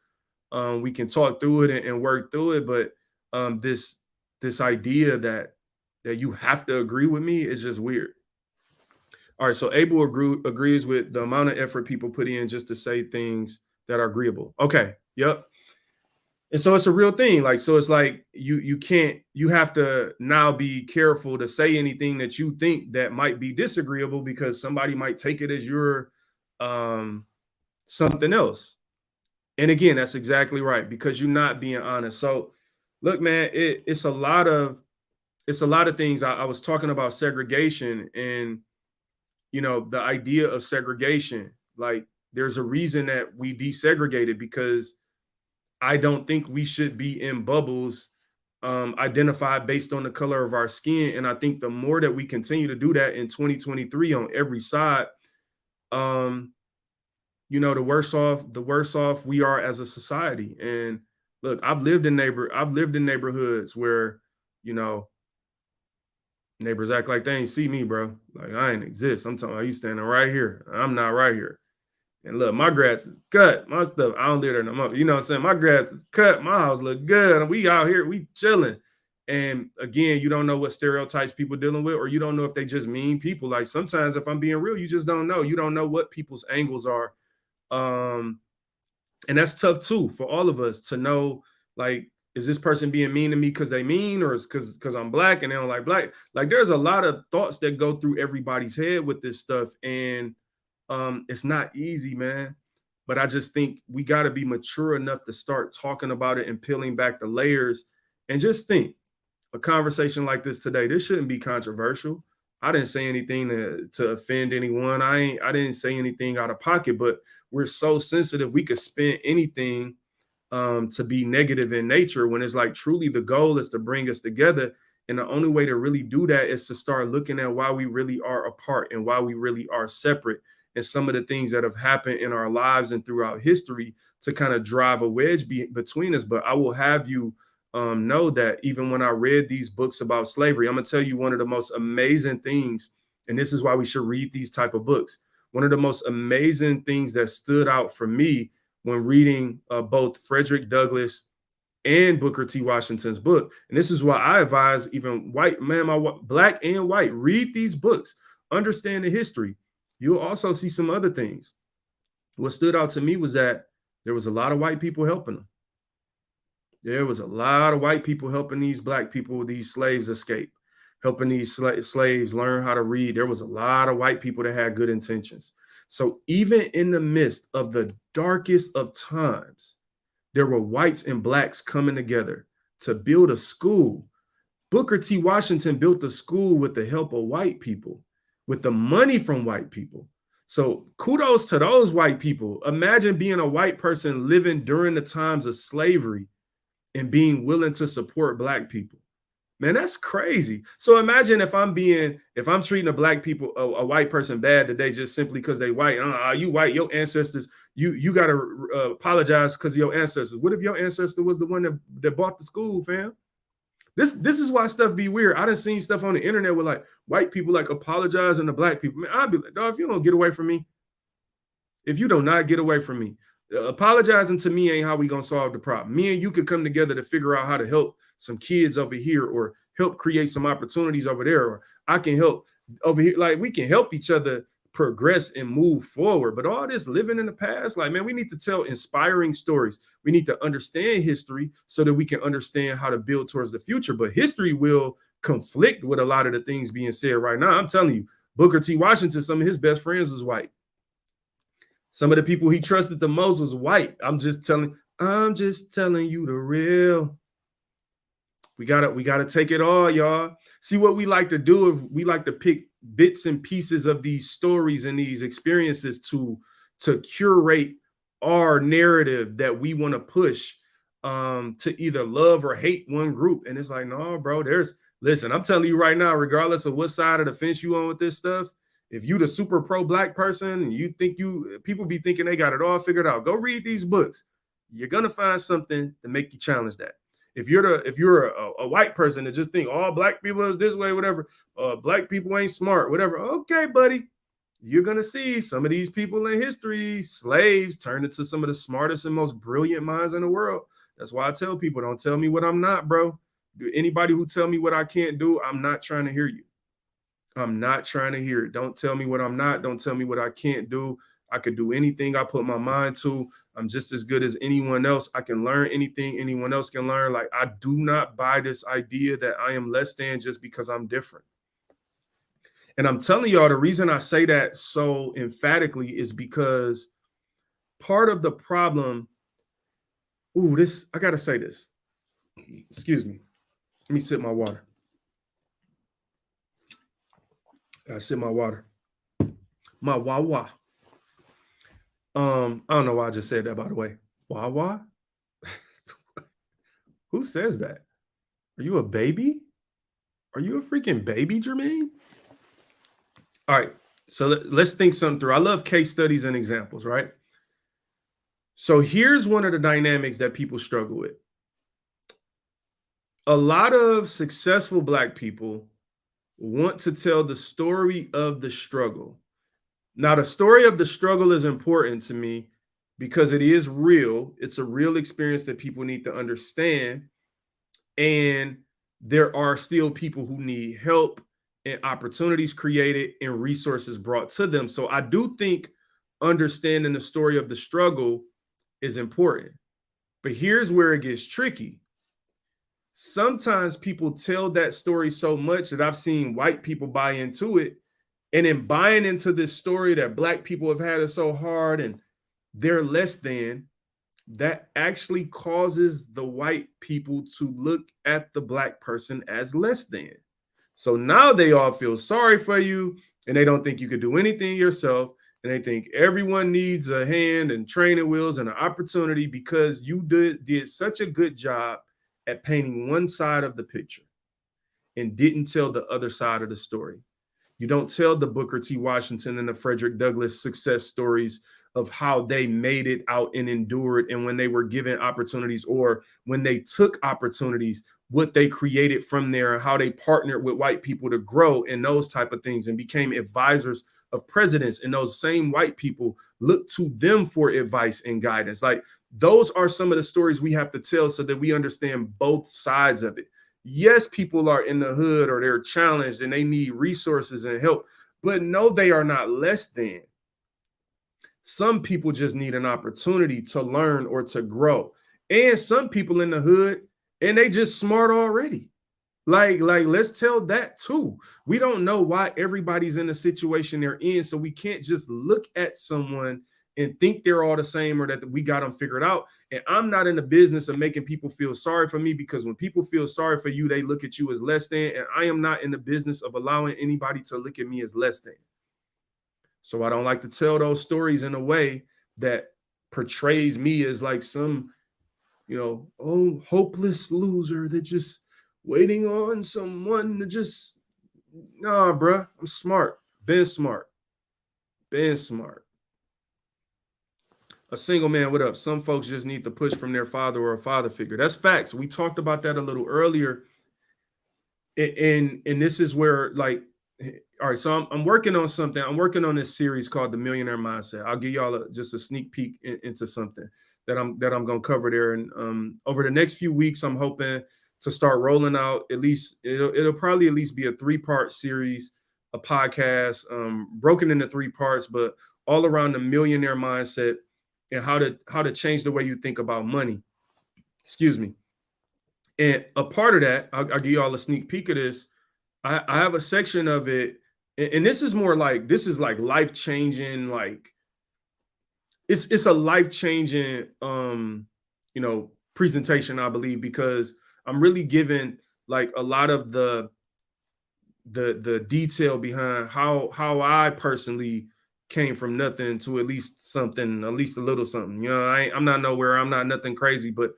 We can talk through it and work through it. But this idea that you have to agree with me is just weird. All right, so Abel agrees with the amount of effort people put in just to say things that are agreeable. Okay, yep. And so it's a real thing. Like, so it's like you have to now be careful to say anything that you think that might be disagreeable because somebody might take it as your something else. And again, that's exactly right, because you're not being honest. So look, man, it's a lot of things. I was talking about segregation and the idea of segregation. Like, there's a reason that we desegregated, because I don't think we should be in bubbles identified based on the color of our skin. And I think the more that we continue to do that in 2023 on every side, the worse off we are as a society. And look, I've lived in neighborhoods where, neighbors act like they ain't see me, bro. Like, I ain't exist. I'm talking about you standing right here. I'm not right here. And look, my grass is cut. My stuff, I don't live there no more. You know what I'm saying? My grass is cut. My house look good. And we out here, we chilling. And again, you don't know what stereotypes people dealing with, or you don't know if they just mean people. Like, sometimes, if I'm being real, you just don't know. You don't know what people's angles are. And that's tough too for all of us to know, like, is this person being mean to me because they mean, or is because I'm black and they don't like black? Like, there's a lot of thoughts that go through everybody's head with this stuff. And it's not easy, man. But I just think we got to be mature enough to start talking about it and peeling back the layers. And just think, a conversation like this today, this shouldn't be controversial. I didn't say anything to offend anyone. I didn't say anything out of pocket, but we're so sensitive. We could spin anything to be negative in nature, when it's like, truly the goal is to bring us together. And the only way to really do that is to start looking at why we really are apart and why we really are separate, and some of the things that have happened in our lives and throughout history to kind of drive a wedge between us. But I will have you know that even when I read these books about slavery, I'm going to tell you one of the most amazing things, and this is why we should read these type of books. One of the most amazing things that stood out for me when reading both Frederick Douglass and Booker T. Washington's book, and this is why I advise even white man, black and white, read these books, understand the history. You'll also see some other things. What stood out to me was that there was a lot of white people helping them. There was a lot of white people helping these black people, these slaves, escape, helping these slaves learn how to read. There was a lot of white people that had good intentions. So even in the midst of the darkest of times, There were whites and blacks coming together to build a school. Booker T. Washington built a school with the help of white people, with the money from white people. So kudos to those white people. Imagine being a white person living during the times of slavery and being willing to support black people. Man, that's crazy. So imagine if I'm treating a black people, a white person bad today just simply because they white. You white, your ancestors, you got to apologize because of your ancestors. What if your ancestor was the one that bought the school, fam? This is why stuff be weird. I done seen stuff on the internet with like white people like apologizing to black people. Man, I'd be like, dog, if you don't get away from me, if you do not get away from me, apologizing to me ain't how we gonna solve the problem. Me and you could come together to figure out how to help some kids over here or help create some opportunities over there, or I can help over here. Like we can help each other progress and move forward. But all this living in the past, like, man, we need to tell inspiring stories. We need to understand history so that we can understand how to build towards the future. But history will conflict with a lot of the things being said right now. I'm telling you, Booker T. Washington, some of his best friends was white. Some of the people he trusted the most was white. I'm just telling you the real. We gotta take it all, y'all. See, what we like to do is we like to pick bits and pieces of these stories and these experiences to curate our narrative that we want to push to either love or hate one group. And it's like, no, bro, listen, I'm telling you right now, regardless of what side of the fence you on with this stuff, if you the super pro black person and you think people be thinking they got it all figured out, go read these books. You're gonna find something to make you challenge that. If you're a white person that just think all black people is this way, whatever, black people ain't smart, whatever. Okay, buddy, you're gonna see some of these people in history, slaves, turn into some of the smartest and most brilliant minds in the world. That's why I tell people, don't tell me what I'm not, bro. Anybody who tell me what I can't do, I'm not trying to hear you. I'm not trying to hear it. Don't tell me what I'm not. Don't tell me what I can't do. I could do anything I put my mind to. I'm just as good as anyone else. I can learn anything anyone else can learn. Like, I do not buy this idea that I am less than just because I'm different. And I'm telling y'all, the reason I say that so emphatically is because part of the problem, I got to say this. Excuse me. Let me sip my water. I sip my water. My wah-wah. I don't know why I just said that, by the way. Wah-wah? Who says that? Are you a baby? Are you a freaking baby, Jermaine? All right, so let's think something through. I love case studies and examples, right? So here's one of the dynamics that people struggle with. A lot of successful black people want to tell the story of the struggle. Now, the story of the struggle is important to me because it is real. It's a real experience that people need to understand. And there are still people who need help and opportunities created and resources brought to them. So I do think understanding the story of the struggle is important. But here's where it gets tricky. Sometimes people tell that story so much that I've seen white people buy into it. And in buying into this story that black people have had it so hard and they're less than, that actually causes the white people to look at the black person as less than. So now they all feel sorry for you and they don't think you could do anything yourself. And they think everyone needs a hand and training wheels and an opportunity because you did such a good job at painting one side of the picture and didn't tell the other side of the story. You don't tell the Booker T. Washington and the Frederick Douglass success stories of how they made it out and endured, and when they were given opportunities or when they took opportunities, what they created from there, how they partnered with white people to grow and those type of things and became advisors of presidents. And those same white people look to them for advice and guidance. Like, those are some of the stories we have to tell so that we understand both sides of it. Yes, people are in the hood or they're challenged and they need resources and help, but no, they are not less than. Some people just need an opportunity to learn or to grow. And some people in the hood, and they just smart already. Like let's tell that too. We don't know why everybody's in the situation they're in, so we can't just look at someone and think they're all the same or that we got them figured out. And I'm not in the business of making people feel sorry for me, because when people feel sorry for you, they look at you as less than. And I am not in the business of allowing anybody to look at me as less than. So I don't like to tell those stories in a way that portrays me as like some, oh, hopeless loser that just waiting on someone to just, nah, bruh, I'm smart. Been smart. Been smart. A single man, what up? Some folks just need to push from their father or a father figure. That's facts. We talked about that a little earlier. And this is where, like, all right, so I'm working on something. I'm working on this series called The Millionaire Mindset. I'll give y'all just a sneak peek into something that I'm going to cover there. And over the next few weeks, I'm hoping to start rolling out at least, it'll probably at least be a 3-part series, a podcast, broken into 3 parts, but all around the millionaire mindset and how to change the way you think about money. Excuse me. And a part of that, I'll give y'all a sneak peek of this. I have a section of it, and this is more like, this is like life-changing, like it's a life-changing presentation, I believe, because I'm really giving like a lot of the detail behind how I personally came from nothing to at least something, at least a little something. I'm not nowhere. I'm not nothing crazy, but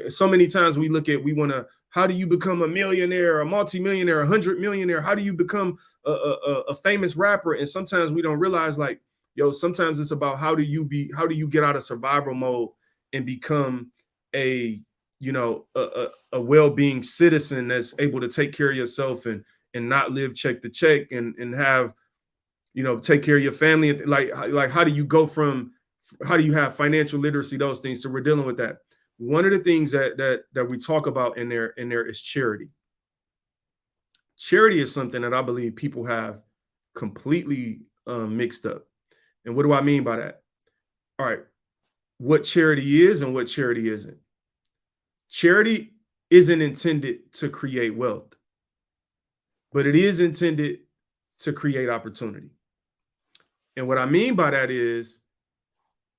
so many times we want to, how do you become a millionaire, a multimillionaire, 100 millionaire? How do you become a famous rapper? And sometimes we don't realize, like, sometimes it's about how do you get out of survival mode and become a well-being citizen that's able to take care of yourself and not live check to check and have, take care of your family. Like how do you have financial literacy, those things. So we're dealing with that. One of the things that we talk about in there is charity. Charity is something that I believe people have completely mixed up. And what do I mean by that? All right, what charity is and what charity isn't. Charity isn't intended to create wealth, but it is intended to create opportunity. And what I mean by that is,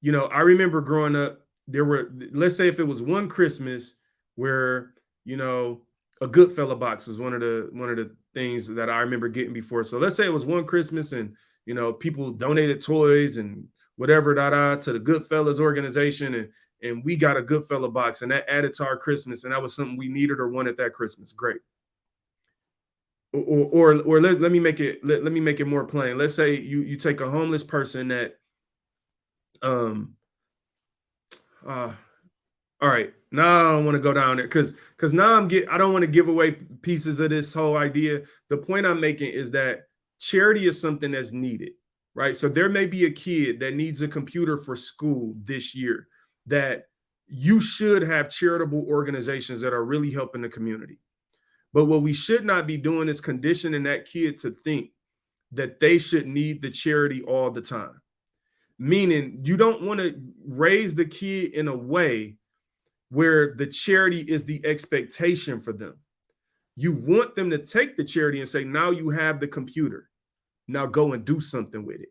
I remember growing up, there were, let's say if it was one Christmas where, a Goodfella box was one of the things that I remember getting before. So let's say it was one Christmas and, people donated toys and whatever, to the Goodfellas organization. And we got a Goodfella box, and that added to our Christmas. And that was something we needed or wanted that Christmas. Great. Or let me make it more plain. Let's say you take a homeless person that all right, now I don't want to go down there because now I don't want to give away pieces of this whole idea. The point I'm making is that charity is something that's needed, right? So there may be a kid that needs a computer for school this year, that you should have charitable organizations that are really helping the community. But what we should not be doing is conditioning that kid to think that they should need the charity all the time. Meaning, you don't want to raise the kid in a way where the charity is the expectation for them. You want them to take the charity and say, now you have the computer. Now go and do something with it.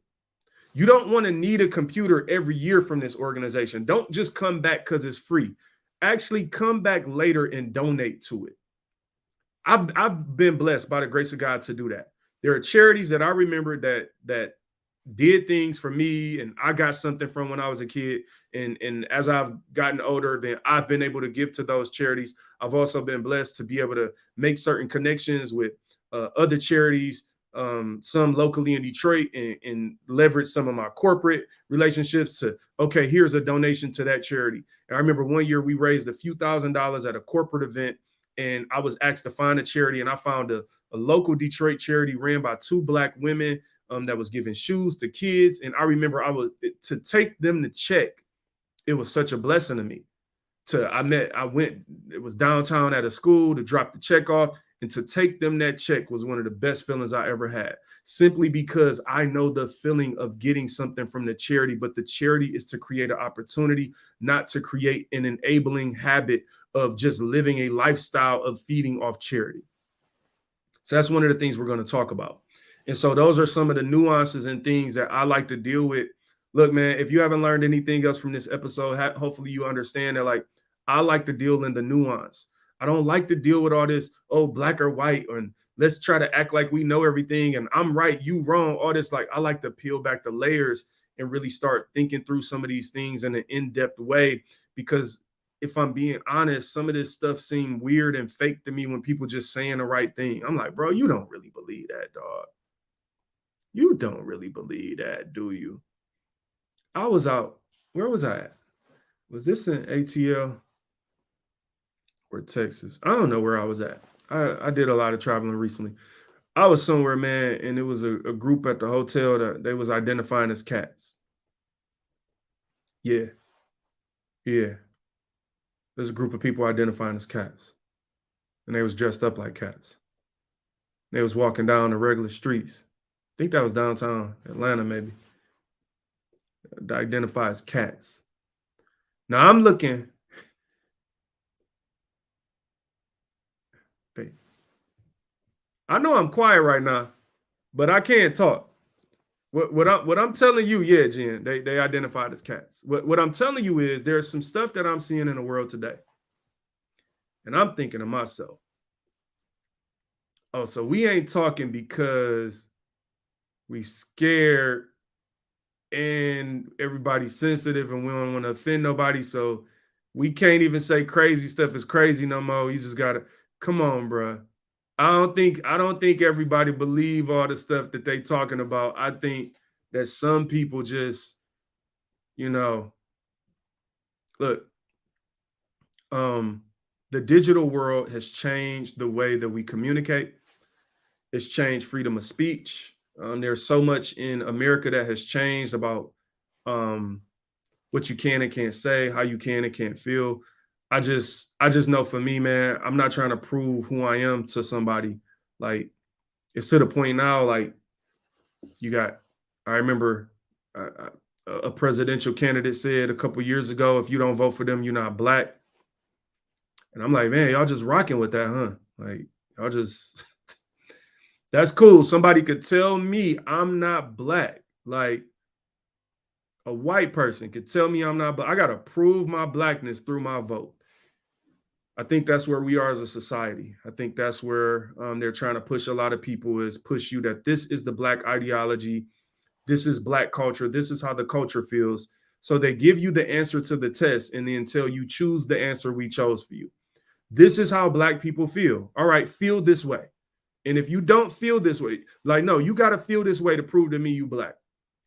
You don't want to need a computer every year from this organization. Don't just come back because it's free. Actually come back later and donate to it. I've been blessed by the grace of God to do that. There are charities that I remember that did things for me, and I got something from when I was a kid. And as I've gotten older, then I've been able to give to those charities. I've also been blessed to be able to make certain connections with other charities, some locally in Detroit, and leverage some of my corporate relationships to, okay, here's a donation to that charity. And I remember one year we raised a few $1,000s at a corporate event, and I was asked to find a charity, and I found a local Detroit charity ran by 2 Black women that was giving shoes to kids. And I remember to take them to check. It was such a blessing to me. It was downtown at a school to drop the check off, and to take them that check was one of the best feelings I ever had, simply because I know the feeling of getting something from the charity, but the charity is to create an opportunity, not to create an enabling habit of just living a lifestyle of feeding off charity. So that's one of the things we're going to talk about. And so those are some of the nuances and things that I like to deal with, Look, man, if you haven't learned anything else from this episode, hopefully you understand that, like, I like to deal in the nuance. I don't like to deal with all this, oh, black or white, or let's try to act like we know everything and I'm right, you wrong, all this. Like, I like to peel back the layers and really start thinking through some of these things in an in-depth way. Because if I'm being honest, some of this stuff seemed weird and fake to me when people just saying the right thing. I'm like, bro, you don't really believe that, dog. You don't really believe that, do you? I was out. Where was I at? Was this in ATL or Texas? I don't know where I was at. I did a lot of traveling recently. I was somewhere, man, and it was a group at the hotel that they was identifying as cats. Yeah, yeah. There's a group of people identifying as cats, and they was dressed up like cats. They was walking down the regular streets. I think that was downtown Atlanta, maybe. They identify as cats. Now I'm looking. Hey, I know I'm quiet right now, but I can't talk. What I'm telling you, yeah, Jen, they identified as cats. What I'm telling you is there's some stuff that I'm seeing in the world today, and I'm thinking to myself, oh, so we ain't talking because we scared and everybody's sensitive and we don't want to offend nobody, so we can't even say crazy stuff is crazy no more. You just gotta come on, bro. I don't think everybody believe all the stuff that they talking about. I think that some people just, you know, look, the digital world has changed the way that we communicate. It's changed freedom of speech. There's so much in America that has changed about um, what you can and can't say, how you can and can't feel. I just know for me, man, I'm not trying to prove who I am to somebody. Like, it's to the point now, like, you got, I remember a presidential candidate said a couple years ago, if you don't vote for them, you're not black. And I'm like, man, y'all just rocking with that, huh? Like, y'all just, that's cool. Somebody could tell me I'm not black. Like, a white person could tell me I'm not, but I got to prove my blackness through my vote. I think that's where we are as a society. I think that's where they're trying to push a lot of people, is push you that this is the black ideology. This is black culture. This is how the culture feels. So they give you the answer to the test and then tell you choose the answer we chose for you. This is how black people feel. All right, feel this way. And if you don't feel this way, like, no, you got to feel this way to prove to me you black.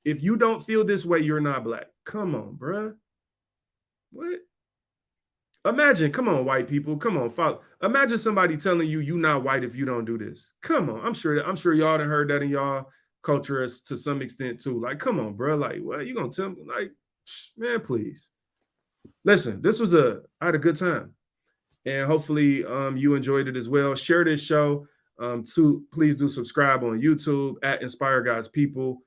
If you don't feel this way, you're not black. Come on, bruh. What? Imagine, come on, white people, come on, follow. Imagine somebody telling you you not white if you don't do this. Come on, I'm sure y'all done heard that in y'all culture to some extent too. Like, come on, bro. Like, what you gonna tell me? Like, man, please. Listen, I had a good time, and hopefully, you enjoyed it as well. Share this show. Please do subscribe on YouTube at Inspire God's People.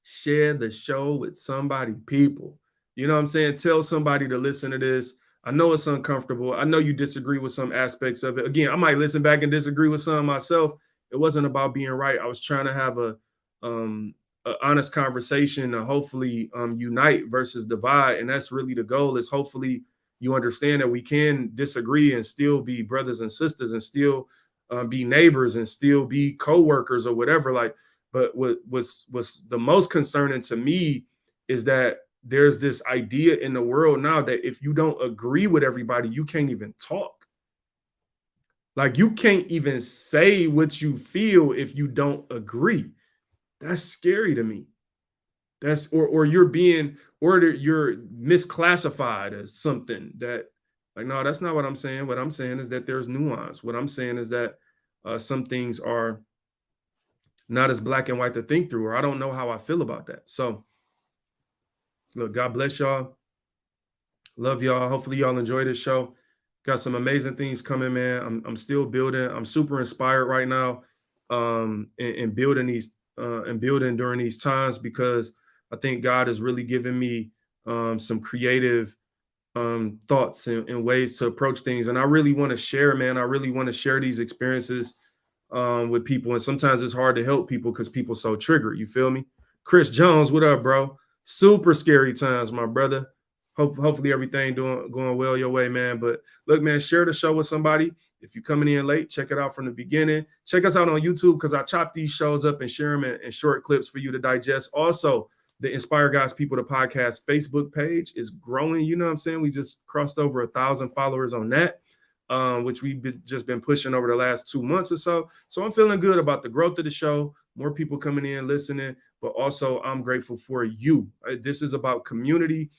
Share the show with somebody, people. You know what I'm saying? Tell somebody to listen to this. I know it's uncomfortable. I know you disagree with some aspects of it. Again, I might listen back and disagree with some myself. It wasn't about being right. I was trying to have a honest conversation to hopefully unite versus divide. And that's really the goal, is hopefully you understand that we can disagree and still be brothers and sisters and still be neighbors and still be co-workers or whatever. Like, but what was the most concerning to me is that there's this idea in the world now that if you don't agree with everybody, you can't even talk. Like, you can't even say what you feel if you don't agree. That's scary to me. That's or you're misclassified as something that, like, no, that's not what I'm saying. What I'm saying is that there's nuance. What I'm saying is that some things are not as black and white to think through, or I don't know how I feel about that. So, look, God bless y'all. Love y'all. Hopefully y'all enjoy this show. Got some amazing things coming, man. I'm still building. I'm super inspired right now, and building during these times, because I think God is really giving me some creative thoughts and ways to approach things. And I really want to share, man. I really want to share these experiences with people. And sometimes it's hard to help people because people so triggered. You feel me? Chris Jones, what up, bro? Super scary times, my brother. Hopefully everything going well your way, man. But look, man, share the show with somebody. If you're coming in late, check it out from the beginning. Check us out on YouTube because I chop these shows up and share them in short clips for you to digest. Also, the Inspire Guys People the Podcast Facebook page is growing. You know what I'm saying? We just crossed over 1,000 followers on that, which we've just been pushing over the last 2 months or so. So I'm feeling good about the growth of the show, more people coming in, listening, but also I'm grateful for you. This is about community.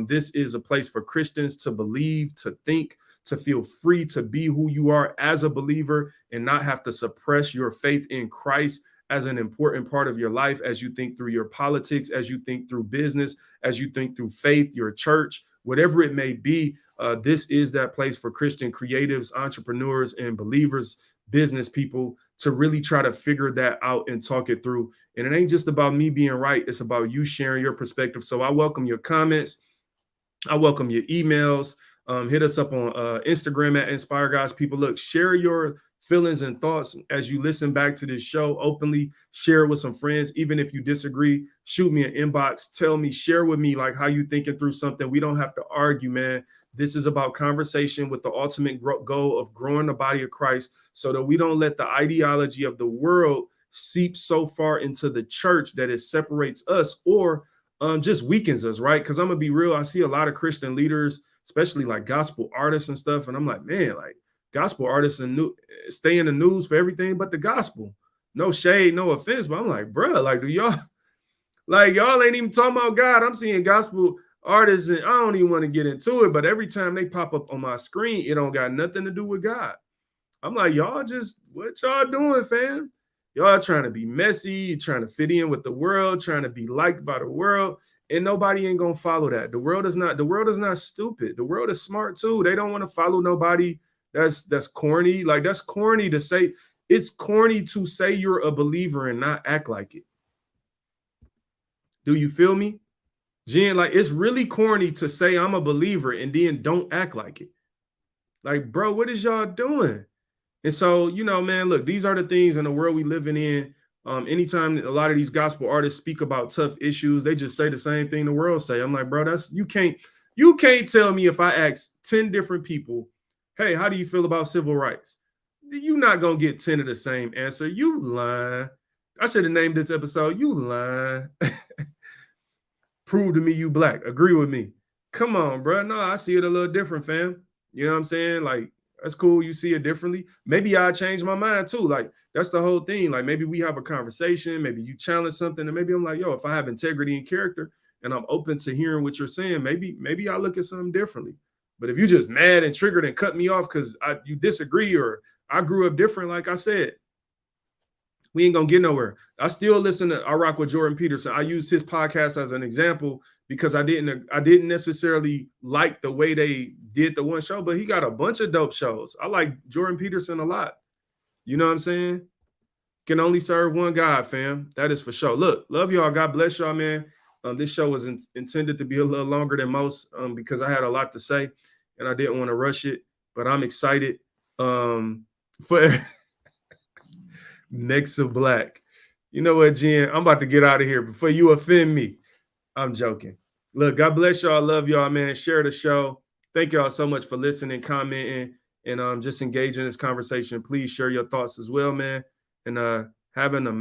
This is a place for Christians to believe, to think, to feel free to be who you are as a believer and not have to suppress your faith in Christ as an important part of your life as you think through your politics, as you think through business, as you think through faith, your church, whatever it may be. This is that place for Christian creatives, entrepreneurs, and believers, business people to really try to figure that out and talk it through. And it ain't just about me being right. It's about you sharing your perspective. So I welcome your comments. I welcome your emails. Hit us up on Instagram at Inspire Guys People. Look, share your feelings and thoughts as you listen back to this show openly. Share it with some friends. Even if you disagree, shoot me an inbox. Tell me, share with me like how you thinking through something. We don't have to argue, man. This is about conversation with the ultimate goal of growing the body of Christ so that we don't let the ideology of the world seep so far into the church that it separates us or just weakens us, right? Because I'm going to be real. I see a lot of Christian leaders, especially like gospel artists and stuff. And I'm like, man, like gospel artists stay in the news for everything but the gospel. No shade, no offense. But I'm like, bro, like, y'all ain't even talking about God. I'm seeing gospel artists and I don't even want to get into it. But every time they pop up on my screen, it don't got nothing to do with God. I'm like, y'all just, what y'all doing, fam? Y'all trying to be messy, trying to fit in with the world, trying to be liked by the world, and nobody ain't gonna follow that. The world is not stupid. The world is smart too. They don't want to follow nobody that's corny. Like that's corny to say. It's corny to say you're a believer and not act like it. Do you feel me? Jen, like it's really corny to say I'm a believer and then don't act like it. Like, bro, what is y'all doing? And so, you know, man, look, these are the things in the world we living in. Anytime a lot of these gospel artists speak about tough issues, they just say the same thing the world say. I'm like, bro, you can't tell me if I ask 10 different people, hey, how do you feel about civil rights? You're not going to get 10 of the same answer. You lying. I should have named this episode, You Lying. Prove to me you black. Agree with me. Come on, bro. No, I see it a little different, fam. You know what I'm saying? Like, that's cool. You see it differently. Maybe I change my mind too. Like, that's the whole thing. Like, maybe we have a conversation. Maybe you challenge something. And maybe I'm like, yo, if I have integrity and character and I'm open to hearing what you're saying, maybe I look at something differently. But if you just mad and triggered and cut me off because you disagree or I grew up different, like I said, we ain't gonna get nowhere. I still listen to I Rock with Jordan Peterson. I use his podcast as an example because I didn't necessarily like the way they did the one show, but he got a bunch of dope shows. I like Jordan Peterson a lot. You know what I'm saying? Can only serve one God, fam. That is for sure. Look, love y'all. God bless y'all, man. This show was intended to be a little longer than most because I had a lot to say and I didn't want to rush it, but I'm excited for Next to Black. You know what, Jen? I'm about to get out of here before you offend me. I'm joking. Look, God bless y'all. Love y'all, man. Share the show. Thank y'all so much for listening, commenting, and just engaging in this conversation. Please share your thoughts as well, man. And having a